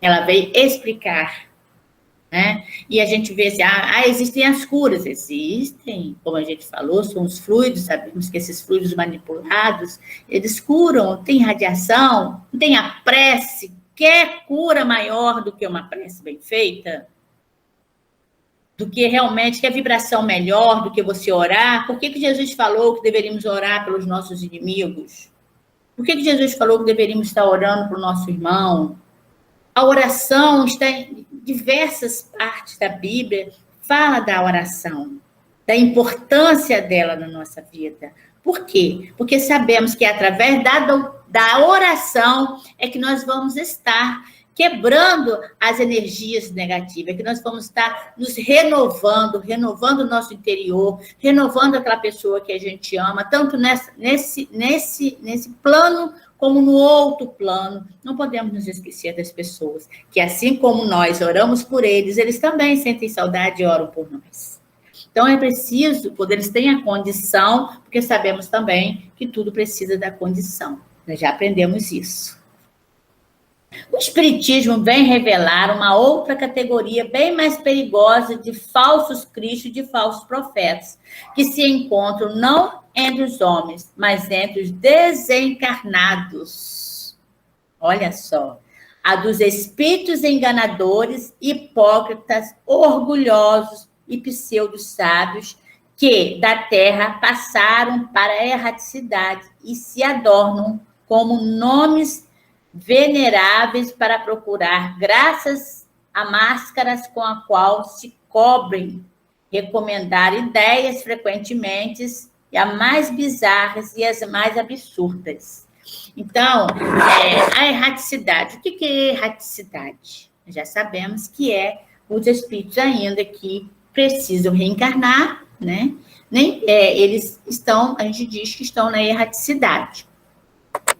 ela veio explicar, né? E a gente vê assim, existem as curas, existem, como a gente falou, são os fluidos, sabemos que esses fluidos manipulados, eles curam, tem radiação, tem a prece, quer cura maior do que uma prece bem feita? Do que realmente, que a vibração melhor do que você orar? Por que Jesus falou que deveríamos orar pelos nossos inimigos? Por que Jesus falou que deveríamos estar orando para o nosso irmão? A oração está em diversas partes da Bíblia, fala da oração, da importância dela na nossa vida. Por quê? Porque sabemos que através da oração é que nós vamos estar quebrando as energias negativas, que nós vamos estar nos renovando o nosso interior, renovando aquela pessoa que a gente ama, tanto nesse plano como no outro plano. Não podemos nos esquecer das pessoas, que assim como nós oramos por eles, eles também sentem saudade e oram por nós. Então, é preciso, quando eles têm a condição, porque sabemos também que tudo precisa da condição. Nós já aprendemos isso. O Espiritismo vem revelar uma outra categoria bem mais perigosa de falsos cristos e de falsos profetas, que se encontram não entre os homens, mas entre os desencarnados. Olha só, a dos espíritos enganadores, hipócritas, orgulhosos e pseudo-sábios, que da terra passaram para a erraticidade e se adornam como nomes veneráveis para procurar graças a máscaras com a qual se cobrem, recomendar ideias frequentemente e as mais bizarras e as mais absurdas. Então, a erraticidade. O que é erraticidade? Já sabemos que é os espíritos ainda que precisam reencarnar, né? Eles estão, a gente diz que estão na erraticidade.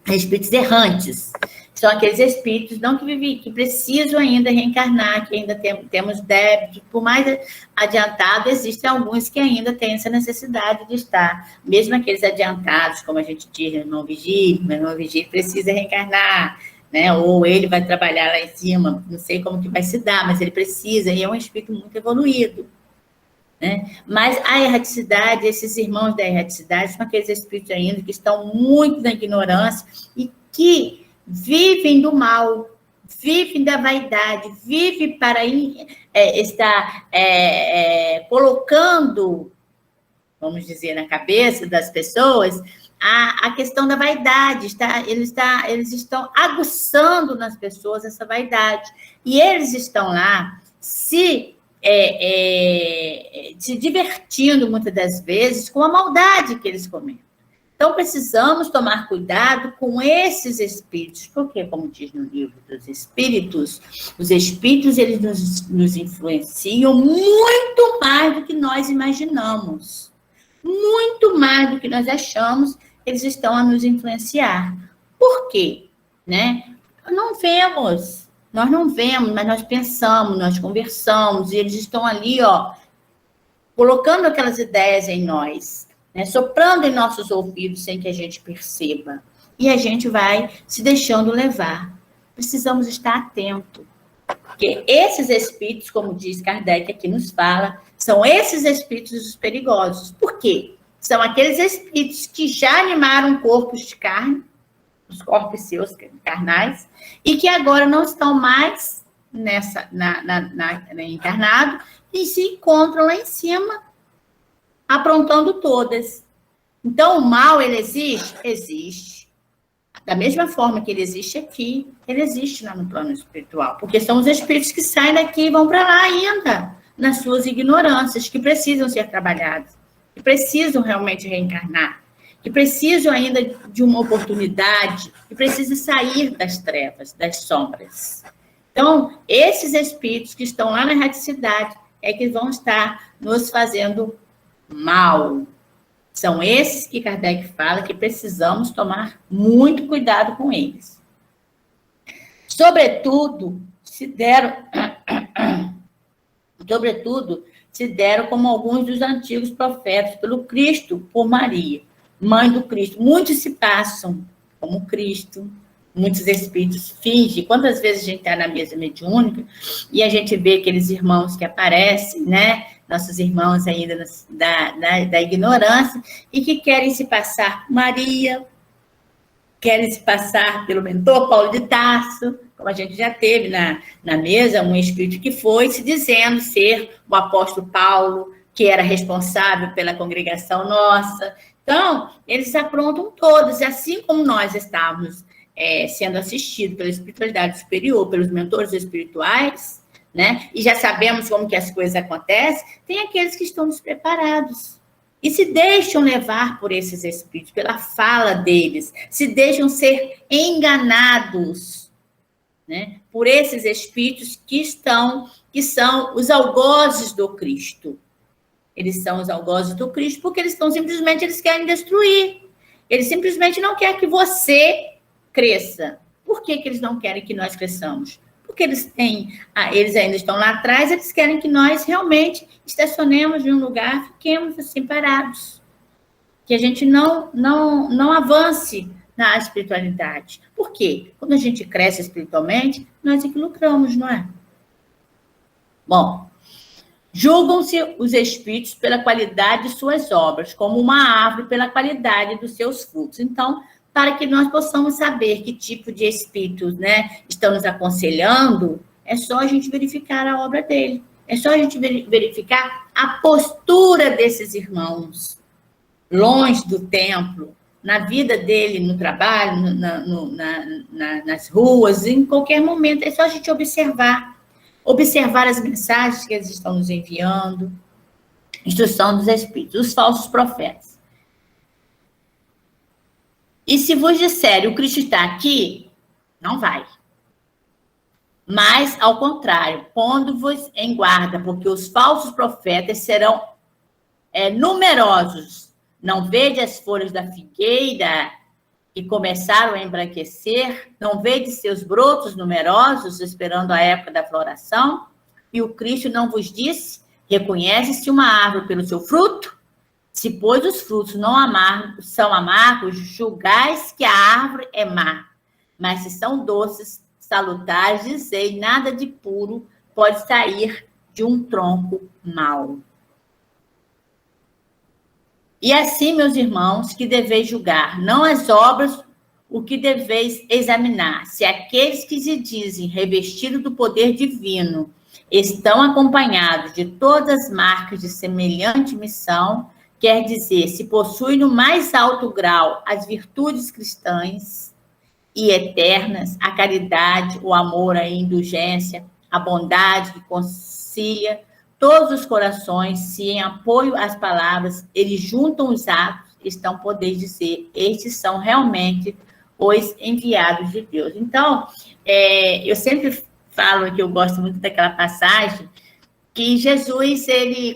Espíritos errantes. São aqueles espíritos não que vivem, que precisam ainda reencarnar, que ainda temos débitos. Por mais adiantado, existem alguns que ainda têm essa necessidade de estar. Mesmo aqueles adiantados, como a gente diz, meu irmão Vigílio precisa reencarnar, né? Ou ele vai trabalhar lá em cima, não sei como que vai se dar, mas ele precisa, e é um espírito muito evoluído. Né? Mas a erraticidade, esses irmãos da erraticidade, são aqueles espíritos ainda que estão muito na ignorância e que vivem do mal, vivem da vaidade, vivem para estar colocando, vamos dizer, na cabeça das pessoas a questão da vaidade. Eles estão aguçando nas pessoas essa vaidade. E eles estão lá se divertindo muitas das vezes com a maldade que eles cometem. Então, precisamos tomar cuidado com esses espíritos, porque, como diz no livro dos Espíritos, os espíritos eles nos influenciam muito mais do que nós imaginamos. Muito mais do que nós achamos, eles estão a nos influenciar. Por quê? Né? Nós não vemos, mas nós pensamos, nós conversamos, e eles estão ali, colocando aquelas ideias em nós, né, soprando em nossos ouvidos sem que a gente perceba. E a gente vai se deixando levar. Precisamos estar atentos. Porque esses espíritos, como diz Kardec aqui nos fala, são esses espíritos os perigosos. Por quê? São aqueles espíritos que já animaram corpos de carne, os corpos seus carnais, e que agora não estão mais encarnado e se encontram lá em cima, aprontando todas. Então, o mal, ele existe? Existe. Da mesma forma que ele existe aqui, ele existe lá no plano espiritual, porque são os espíritos que saem daqui e vão para lá ainda, nas suas ignorâncias, que precisam ser trabalhados, que precisam realmente reencarnar, que precisam ainda de uma oportunidade, que precisam sair das trevas, das sombras. Então, esses espíritos que estão lá na erraticidade é que vão estar nos fazendo mal. São esses que Kardec fala que precisamos tomar muito cuidado com eles. Sobretudo, se deram como alguns dos antigos profetas, pelo Cristo, por Maria. mãe do Cristo. Muitos se passam como Cristo, muitos espíritos fingem. Quantas vezes a gente está na mesa mediúnica e a gente vê aqueles irmãos que aparecem, né? Nossos irmãos ainda da ignorância, e que querem se passar por Maria, querem se passar pelo mentor Paulo de Tarso, como a gente já teve na mesa, um espírito que foi se dizendo ser o apóstolo Paulo, que era responsável pela congregação nossa. Então, eles aprontam todos, e assim como nós estávamos sendo assistidos pela espiritualidade superior, pelos mentores espirituais, né? E já sabemos como que as coisas acontecem, tem aqueles que estão despreparados e se deixam levar por esses espíritos, pela fala deles, se deixam ser enganados, né? Por esses espíritos que são os algozes do Cristo. Eles são os algozes do Cristo porque eles querem destruir. Eles simplesmente não querem que você cresça. Por que eles não querem que nós cresçamos? Porque eles ainda estão lá atrás, eles querem que nós realmente estacionemos em um lugar, fiquemos assim parados. Que a gente não avance na espiritualidade. Por quê? Quando a gente cresce espiritualmente, nós é que lucramos, não é? Bom, julgam-se os espíritos pela qualidade de suas obras, como uma árvore pela qualidade dos seus frutos. Então, para que nós possamos saber que tipo de espíritos, né, estão nos aconselhando, é só a gente verificar a obra dele. É só a gente verificar a postura desses irmãos, longe do templo, na vida dele, no trabalho, nas ruas, em qualquer momento. É só a gente observar as mensagens que eles estão nos enviando, instrução dos espíritos, os falsos profetas. E se vos disserem, o Cristo está aqui, não vai. Mas, ao contrário, pondo-vos em guarda, porque os falsos profetas serão numerosos. Não vede as folhas da figueira que começaram a embranquecer? Não vede seus brotos numerosos, esperando a época da floração? E o Cristo não vos disse, reconhece-se uma árvore pelo seu fruto? Se, pois, os frutos são amargos, julgais que a árvore é má. Mas se são doces, salutares, dizei, nada de puro pode sair de um tronco mau. E assim, meus irmãos, que deveis julgar, não as obras, o que deveis examinar. Se aqueles que se dizem revestidos do poder divino estão acompanhados de todas as marcas de semelhante missão, quer dizer, se possui no mais alto grau as virtudes cristãs e eternas, a caridade, o amor, a indulgência, a bondade que concilia todos os corações, se em apoio às palavras eles juntam os atos, estão poder dizer, estes são realmente os enviados de Deus. Então, eu sempre falo que eu gosto muito daquela passagem, que Jesus,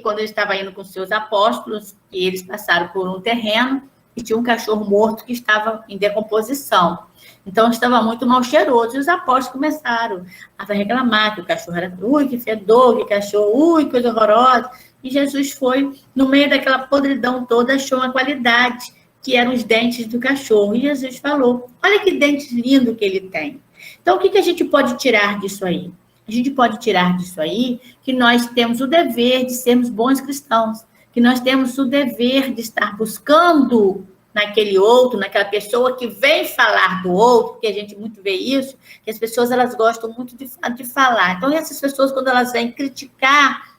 quando ele estava indo com seus apóstolos, e eles passaram por um terreno e tinha um cachorro morto que estava em decomposição. Então, estava muito mal cheiroso. E os apóstolos começaram a reclamar que o cachorro era, que fedor, que cachorro, coisa horrorosa. E Jesus foi, no meio daquela podridão toda, achou uma qualidade, que eram os dentes do cachorro. E Jesus falou, olha que dentes lindo que ele tem. Então, o que a gente pode tirar disso aí? A gente pode tirar disso aí que nós temos o dever de sermos bons cristãos, que nós temos o dever de estar buscando naquele outro, naquela pessoa que vem falar do outro, porque a gente muito vê isso, que as pessoas elas gostam muito de falar. Então, essas pessoas, quando elas vêm criticar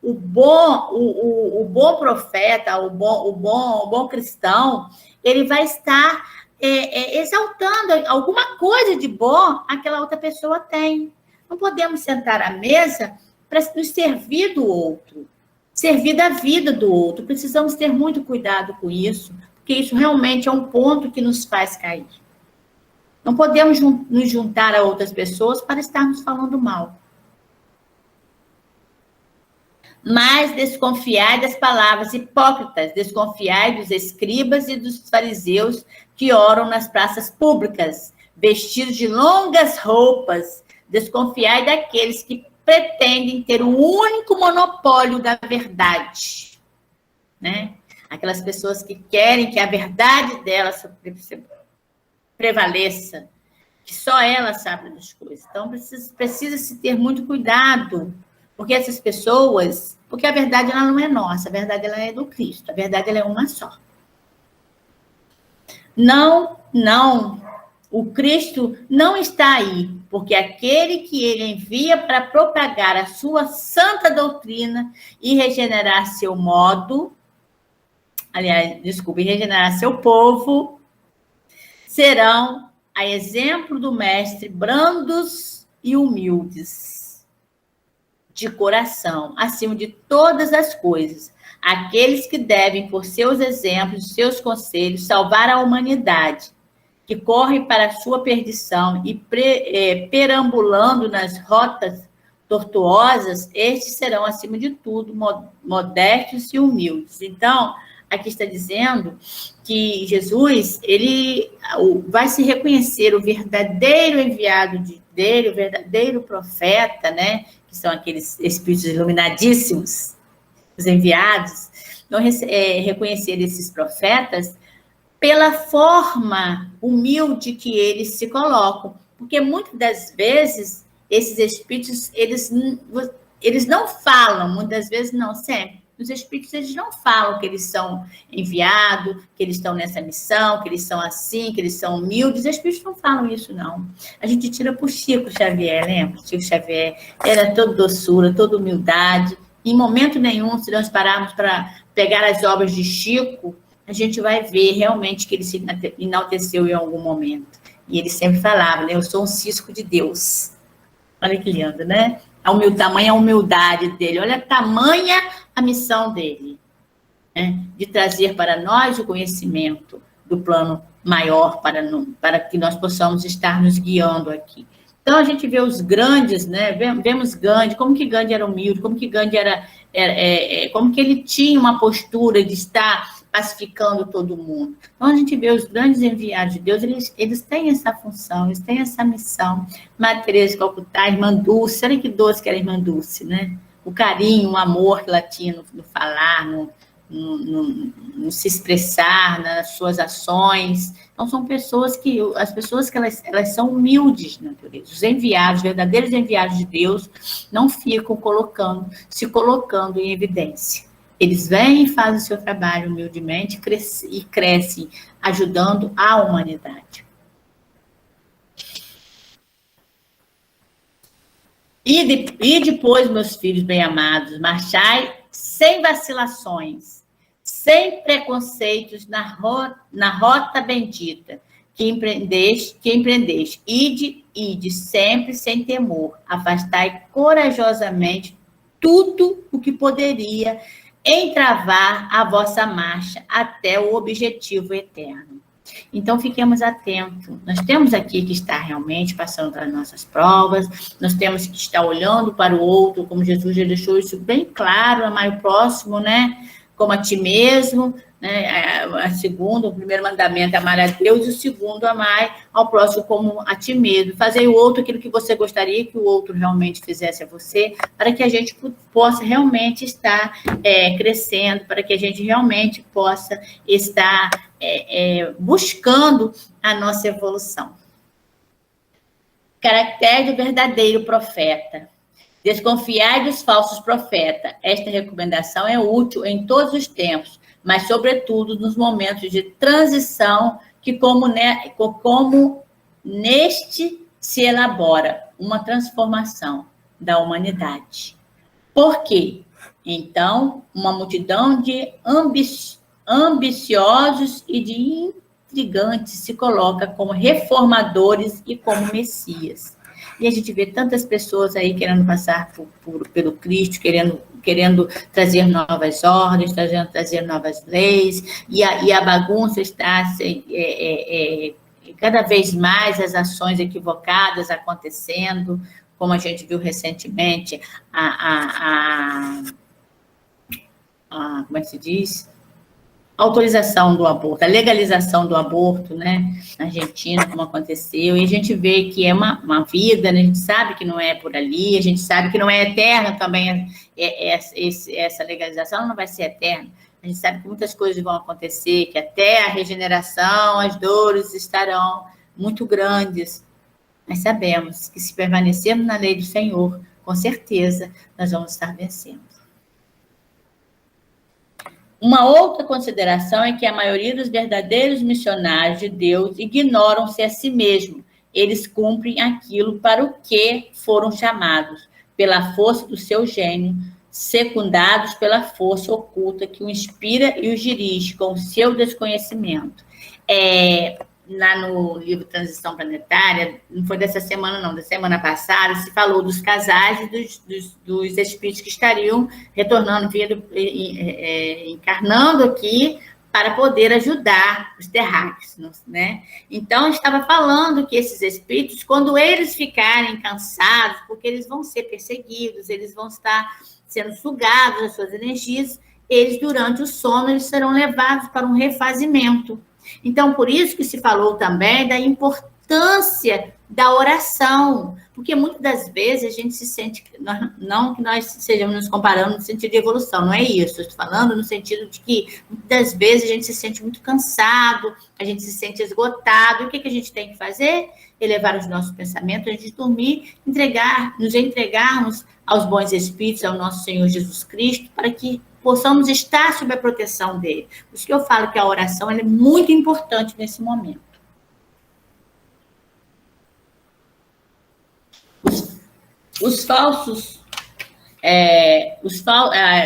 o bom profeta, o bom cristão, ele vai estar exaltando alguma coisa de bom aquela outra pessoa tem. Não podemos sentar à mesa para nos servir do outro, servir da vida do outro. Precisamos ter muito cuidado com isso, porque isso realmente é um ponto que nos faz cair. Não podemos nos juntar a outras pessoas para estarmos falando mal. Mas desconfiai das palavras hipócritas, desconfiai dos escribas e dos fariseus que oram nas praças públicas, vestidos de longas roupas. Desconfiai daqueles que pretendem ter o único monopólio da verdade, né? aquelas pessoas que querem que a verdade delas prevaleça, que só ela sabe das coisas. Então, precisa-se ter muito cuidado, porque essas pessoas... Porque a verdade ela não é nossa, a verdade ela é do Cristo, a verdade ela é uma só. Não, o Cristo não está aí, porque aquele que ele envia para propagar a sua santa doutrina e regenerar seu regenerar seu povo, serão, a exemplo do Mestre, brandos e humildes de coração, acima de todas as coisas. Aqueles que devem, por seus exemplos, seus conselhos, salvar a humanidade, que corre para a sua perdição e perambulando nas rotas tortuosas, estes serão, acima de tudo, modestos e humildes. Então, aqui está dizendo que Jesus, ele vai se reconhecer o verdadeiro enviado dele, o verdadeiro profeta, né? Que são aqueles espíritos iluminadíssimos, os enviados, não reconhecer esses profetas pela forma humilde que eles se colocam, porque muitas das vezes esses espíritos, eles não falam, muitas vezes não, sempre. Os espíritos, eles não falam que eles são enviados, que eles estão nessa missão, que eles são assim, que eles são humildes. Os espíritos não falam isso, não. A gente tira por Chico Xavier, lembra? Chico Xavier era todo doçura, toda humildade. Em momento nenhum, se nós pararmos para pegar as obras de Chico, a gente vai ver realmente que ele se enalteceu em algum momento. E ele sempre falava, né? Eu sou um cisco de Deus. Olha que lindo, né? Tamanha a humildade dele. Olha a tamanha a missão dele, né? De trazer para nós o conhecimento do plano maior para que nós possamos estar nos guiando aqui. Então, a gente vê os grandes, né? Vemos Gandhi, como que Gandhi era humilde, como que Gandhi como que ele tinha uma postura de estar pacificando todo mundo. Então, a gente vê os grandes enviados de Deus, eles têm essa função, eles têm essa missão. Madre Teresa de Calcutá, Irmã Dulce, olha que doce que era a Irmã Dulce, né? O carinho, o amor que ela tinha no falar, no se expressar, nas suas ações. Então, são pessoas as pessoas que elas são humildes na natureza. Os enviados, verdadeiros enviados de Deus, não ficam se colocando em evidência. Eles vêm e fazem o seu trabalho humildemente e crescem, ajudando a humanidade. E depois, meus filhos bem-amados, marchai sem vacilações, sem preconceitos na rota bendita que empreendeste. Ide sempre sem temor, afastai corajosamente tudo o que poderia entravar a vossa marcha até o objetivo eterno. Então, fiquemos atentos. Nós temos aqui que estar realmente passando pelas nossas provas, nós temos que estar olhando para o outro, como Jesus já deixou isso bem claro, amar o próximo, né? Como a ti mesmo, né? O primeiro mandamento é amar a Deus, e o segundo, amar ao próximo como a ti mesmo. Fazer o outro aquilo que você gostaria que o outro realmente fizesse a você, para que a gente possa realmente estar crescendo, para que a gente realmente possa estar buscando a nossa evolução. Caractere do verdadeiro profeta. Desconfiai dos falsos profetas. Esta recomendação é útil em todos os tempos, mas, sobretudo, nos momentos de transição, como neste se elabora uma transformação da humanidade. Por quê? Então, uma multidão de ambiciosos e de intrigantes se coloca como reformadores e como messias. E a gente vê tantas pessoas aí querendo passar pelo Cristo, querendo trazer novas ordens, trazer novas leis, e a bagunça está cada vez mais as ações equivocadas acontecendo, como a gente viu recentemente, como é que se diz? A autorização do aborto, a legalização do aborto, né, na Argentina, como aconteceu, e a gente vê que é uma vida, né, a gente sabe que não é por ali, a gente sabe que não é eterna também, essa legalização não vai ser eterna, A gente sabe que muitas coisas vão acontecer, que até a regeneração, as dores estarão muito grandes. Mas sabemos que se permanecermos na lei do Senhor, com certeza nós vamos estar vencendo. Uma outra consideração é que a maioria dos verdadeiros missionários de Deus ignoram-se a si mesmos. Eles cumprem aquilo para o que foram chamados, pela força do seu gênio, secundados pela força oculta que o inspira e os dirige com o seu desconhecimento. Lá no livro Transição Planetária, não foi dessa semana não, da semana passada, se falou dos casais e dos espíritos que estariam retornando, encarnando aqui para poder ajudar os terráqueos, né? Então, estava falando que esses espíritos, quando eles ficarem cansados, porque eles vão ser perseguidos, eles vão estar sendo sugados as suas energias, eles, durante o sono, eles serão levados para um refazimento. Então, por isso que se falou também da importância da oração, porque muitas das vezes a gente se sente, não que nós estejamos nos comparando no sentido de evolução, não é isso, eu estou falando no sentido de que muitas das vezes a gente se sente muito cansado, a gente se sente esgotado, e o que a gente tem que fazer? Elevar os nossos pensamentos, antes de dormir, nos entregarmos aos bons espíritos, ao nosso Senhor Jesus Cristo, para que possamos estar sob a proteção dele. Por isso que eu falo que a oração é muito importante nesse momento. Os falsos,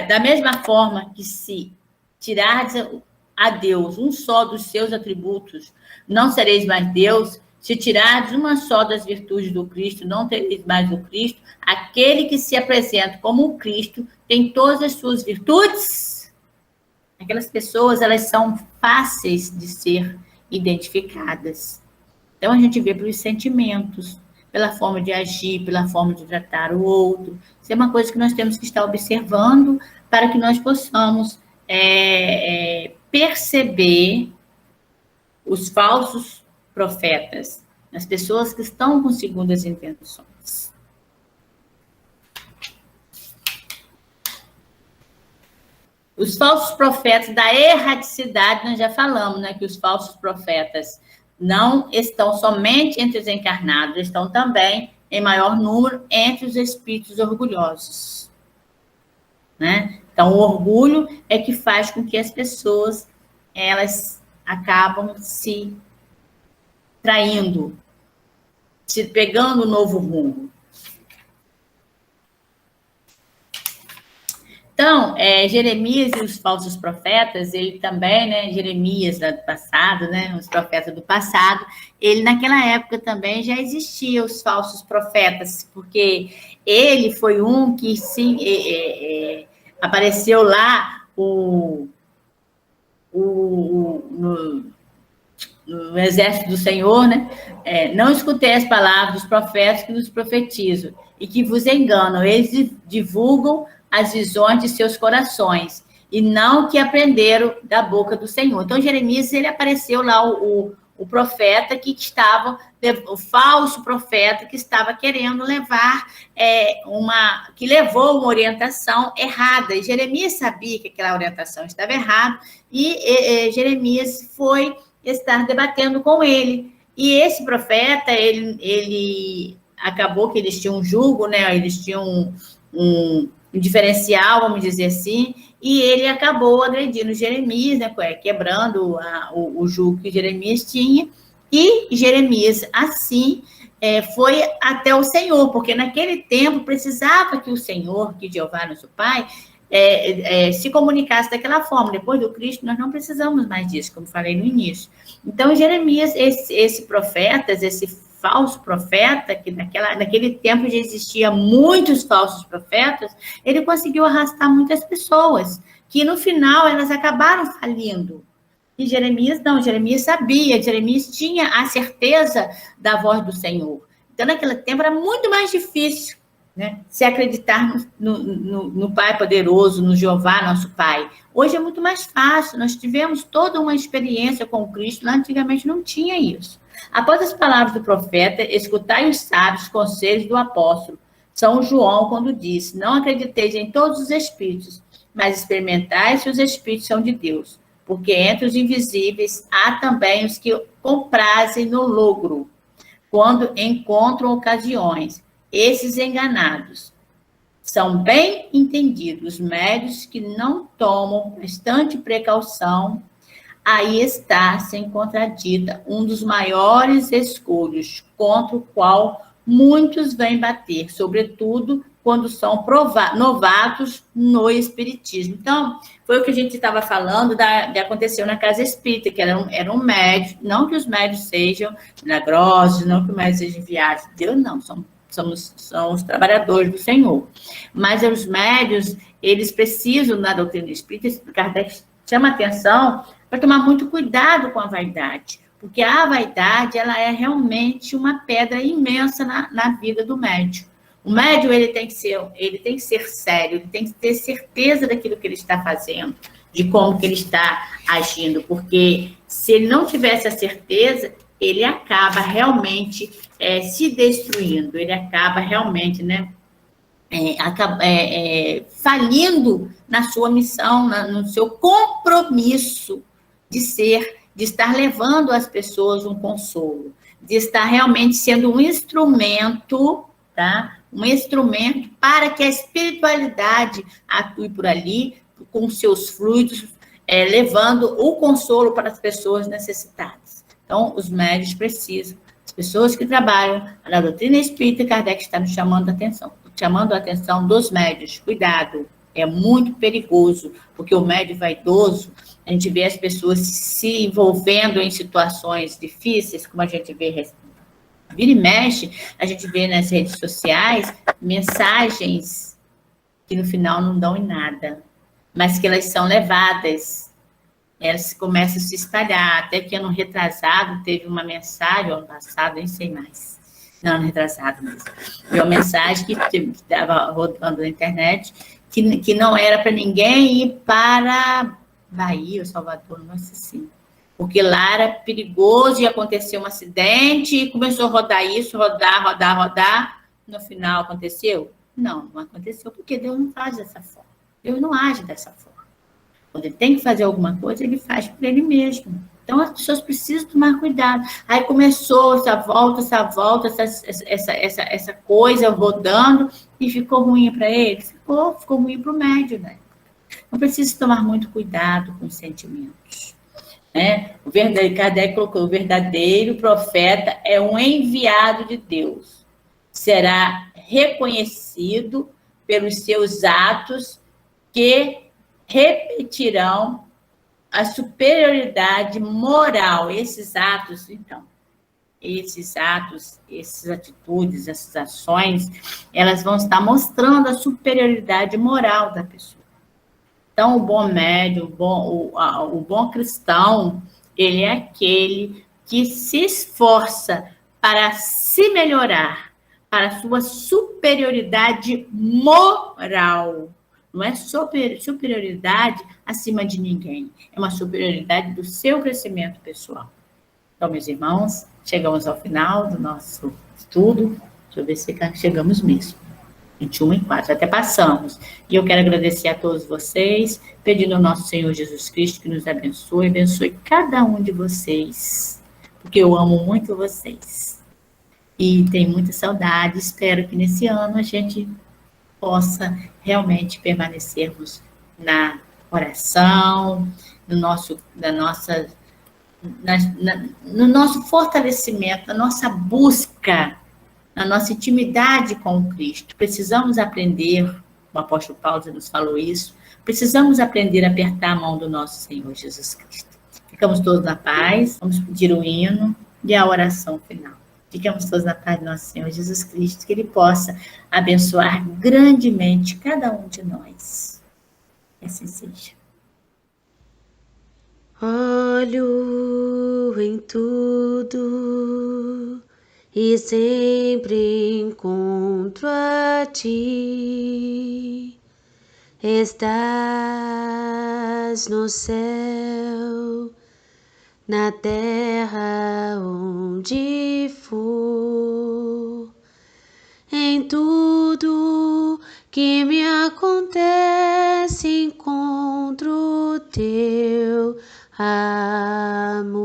da mesma forma que se tirardes a Deus um só dos seus atributos, não sereis mais Deus. Se tirardes uma só das virtudes do Cristo, não tereis mais o Cristo. Aquele que se apresenta como o Cristo tem todas as suas virtudes. Aquelas pessoas, elas são fáceis de ser identificadas. Então, a gente vê pelos sentimentos, pela forma de agir, pela forma de tratar o outro. Isso é uma coisa que nós temos que estar observando para que nós possamos perceber os falsos profetas, as pessoas que estão com segundas intenções. Os falsos profetas da erraticidade, nós já falamos, né, que os falsos profetas não estão somente entre os encarnados, estão também, em maior número, entre os espíritos orgulhosos. Né? Então, o orgulho é que faz com que as pessoas, elas acabam se traindo, se pegando um novo rumo. Então, Jeremias e os falsos profetas, ele também, né, Jeremias do passado, né, os profetas do passado, ele naquela época também já existia os falsos profetas, porque ele foi um que sim, apareceu lá no exército do Senhor, né? Não escutei as palavras dos profetas que nos profetizam e que vos enganam. Eles divulgam as visões de seus corações e não que aprenderam da boca do Senhor. Então, Jeremias, ele apareceu lá, o profeta que estava, o falso profeta que estava querendo levar que levou uma orientação errada. E Jeremias sabia que aquela orientação estava errada e Jeremias foi estar debatendo com ele. E esse profeta, ele acabou que eles tinham um jugo, né? Eles tinham um diferencial, vamos dizer assim, e ele acabou agredindo Jeremias, né? Quebrando o jugo que Jeremias tinha, e Jeremias, assim, foi até o Senhor, porque naquele tempo precisava que o Senhor, que Jeová, nosso Pai, se comunicasse daquela forma. Depois do Cristo, nós não precisamos mais disso, como falei no início. Então, Jeremias, esse profeta, esse falso profeta, que naquele tempo já existia muitos falsos profetas, ele conseguiu arrastar muitas pessoas, que no final elas acabaram falindo. E Jeremias não, Jeremias sabia, Jeremias tinha a certeza da voz do Senhor. Então, naquele tempo era muito mais difícil, né, se acreditar no Pai poderoso, no Jeová, nosso Pai. Hoje é muito mais fácil, nós tivemos toda uma experiência com o Cristo, lá antigamente não tinha isso. Após as palavras do profeta, escutai os sábios conselhos do apóstolo. São João, quando disse: não acrediteis em todos os espíritos, mas experimentai se os espíritos são de Deus. Porque entre os invisíveis há também os que comprazem no logro, quando encontram ocasiões. Esses enganados são bem entendidos médios que não tomam bastante precaução. Aí está, sem contradita, um dos maiores escolhos contra o qual muitos vêm bater, sobretudo quando são novatos no espiritismo. Então, foi o que a gente estava falando de aconteceu na Casa Espírita, que era um médio, não que os médios sejam milagrosos, não que os médios sejam enviados de Deus, não, são os trabalhadores do Senhor. Mas os médios, eles precisam, na doutrina espírita, Kardec chama atenção para tomar muito cuidado com a vaidade, porque a vaidade, ela é realmente uma pedra imensa na vida do médium. O médium, ele tem que ser sério, ele tem que ter certeza daquilo que ele está fazendo, de como que ele está agindo, porque se ele não tivesse a certeza, ele acaba realmente se destruindo, ele acaba realmente, falindo na sua missão, no seu compromisso de estar levando às pessoas um consolo, de estar realmente sendo um instrumento, tá? Um instrumento para que a espiritualidade atue por ali, com seus fluidos, levando o consolo para as pessoas necessitadas. Então, os médios precisam, as pessoas que trabalham na doutrina espírita, Kardec está nos chamando a atenção dos médios. Cuidado, é muito perigoso, porque o médio vaidoso, a gente vê as pessoas se envolvendo em situações difíceis, como a gente vê, vira e mexe, a gente vê nas redes sociais mensagens que no final não dão em nada, mas que elas são levadas, elas começam a se espalhar, até que ano retrasado teve uma mensagem, ano passado, nem sei mais, não, ano retrasado mesmo, uma mensagem que estava rodando na internet, que não era para ninguém ir para Bahia ou Salvador, não sei assim. Porque lá era perigoso e aconteceu um acidente e começou a rodar isso, rodar. No final aconteceu? Não aconteceu, porque Deus não faz dessa forma. Deus não age dessa forma. Quando ele tem que fazer alguma coisa, ele faz por ele mesmo. Então, as pessoas precisam tomar cuidado. Aí começou essa volta, essa coisa rodando e ficou ruim para ele. Ficou ruim para o médium, né? Então, precisa tomar muito cuidado com os sentimentos. O verdadeiro, Kardec colocou, o verdadeiro profeta é um enviado de Deus. Será reconhecido pelos seus atos que repetirão a superioridade moral. Esses atos, essas atitudes, essas ações, elas vão estar mostrando a superioridade moral da pessoa. Então, o bom médium, o bom cristão, ele é aquele que se esforça para se melhorar, para a sua superioridade moral. Não é superioridade acima de ninguém, é uma superioridade do seu crescimento pessoal. Então, meus irmãos, chegamos ao final do nosso estudo. Deixa eu ver se chegamos mesmo. 21:04, até passamos. E eu quero agradecer a todos vocês, pedindo ao nosso Senhor Jesus Cristo que nos abençoe cada um de vocês, porque eu amo muito vocês. E tenho muita saudade, espero que nesse ano a gente possa realmente permanecermos na oração, no nosso fortalecimento, na nossa busca, na nossa intimidade com o Cristo. Precisamos aprender, o apóstolo Paulo nos falou isso, precisamos aprender a apertar a mão do nosso Senhor Jesus Cristo. Ficamos todos na paz, vamos pedir o hino e a oração final. Ficamos todos na paz do nosso Senhor Jesus Cristo, que Ele possa abençoar grandemente cada um de nós. Que assim seja. Olho em tudo e sempre encontro a Ti. Estás no céu, na terra onde for, em Em tudo que me acontece, encontro teu amor.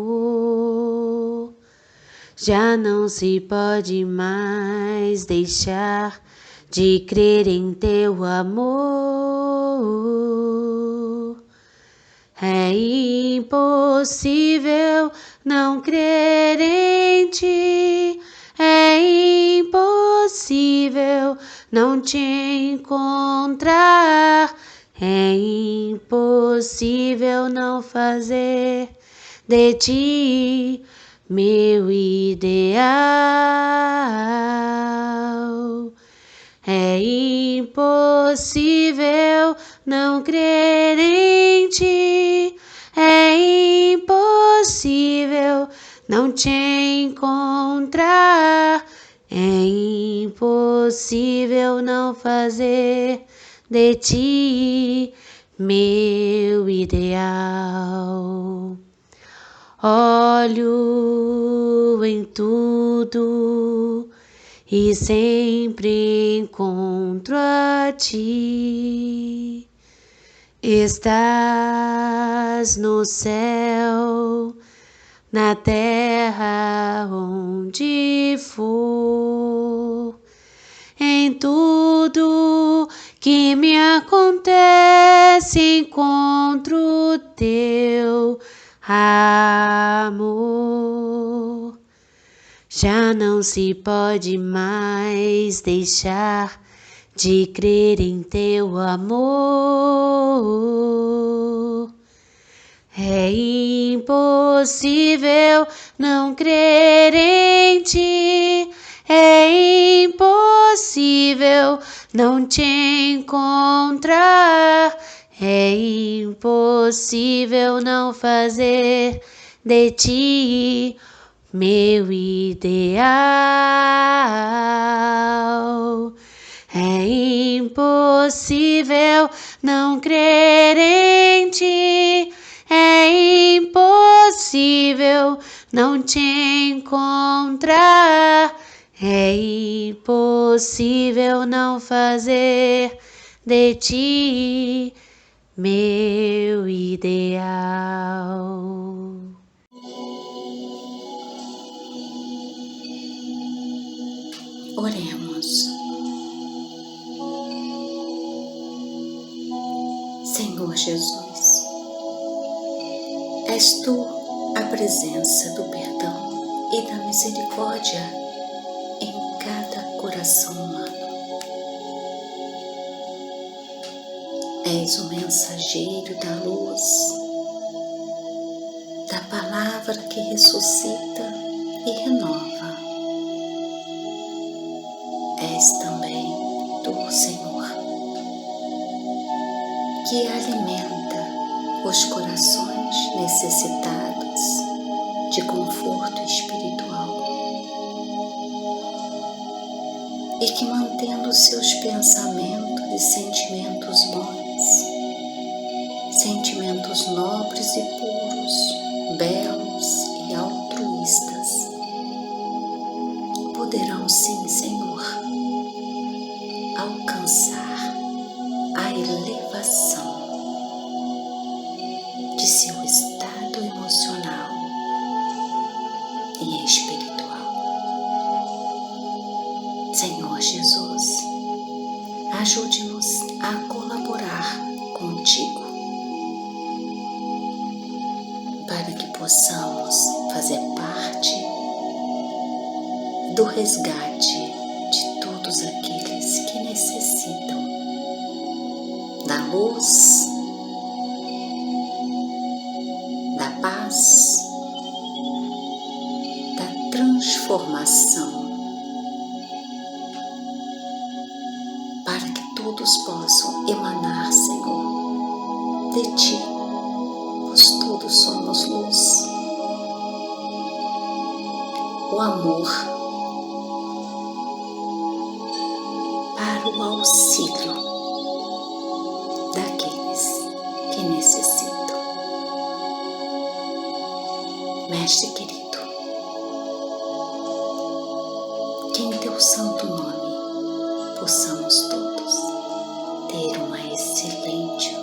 Já não se pode mais deixar de crer em teu amor. É impossível não crer em ti, é impossível não te encontrar, é impossível não fazer de ti meu ideal. É impossível não crer em ti, é impossível não te encontrar, é impossível não fazer de ti meu ideal. Olho em tudo e sempre encontro a ti. Estás no céu, na terra onde for. Em tudo que me acontece, encontro teu amor. Já não se pode mais deixar de crer em teu amor. É impossível não crer em ti, é impossível não te encontrar, é impossível não fazer de ti meu ideal. É impossível não crer em ti, é impossível não te encontrar, é impossível não fazer de ti meu ideal. Oremos. Senhor Jesus, és Tu a presença do perdão e da misericórdia em cada coração humano. És o mensageiro da luz, da palavra que ressuscita e renova. És também Tu, Senhor, que alimenta os corações necessitados de conforto espiritual e que, mantendo seus pensamentos e sentimentos bons, sentimentos nobres e puros, belos e altruístas, poderão sim, Senhor, alcançar a elevação de seu estado emocional e espiritual. Senhor Jesus, ajude-nos a colaborar contigo para que possamos fazer parte do resgate de todos aqueles que necessitam da luz, da paz, da transformação, para que todos possam emanar, Senhor, de Ti, pois todos somos luz. O amor para o auxílio daqueles que necessitam. Mestre querido, que em Teu santo nome possamos todos ter uma excelente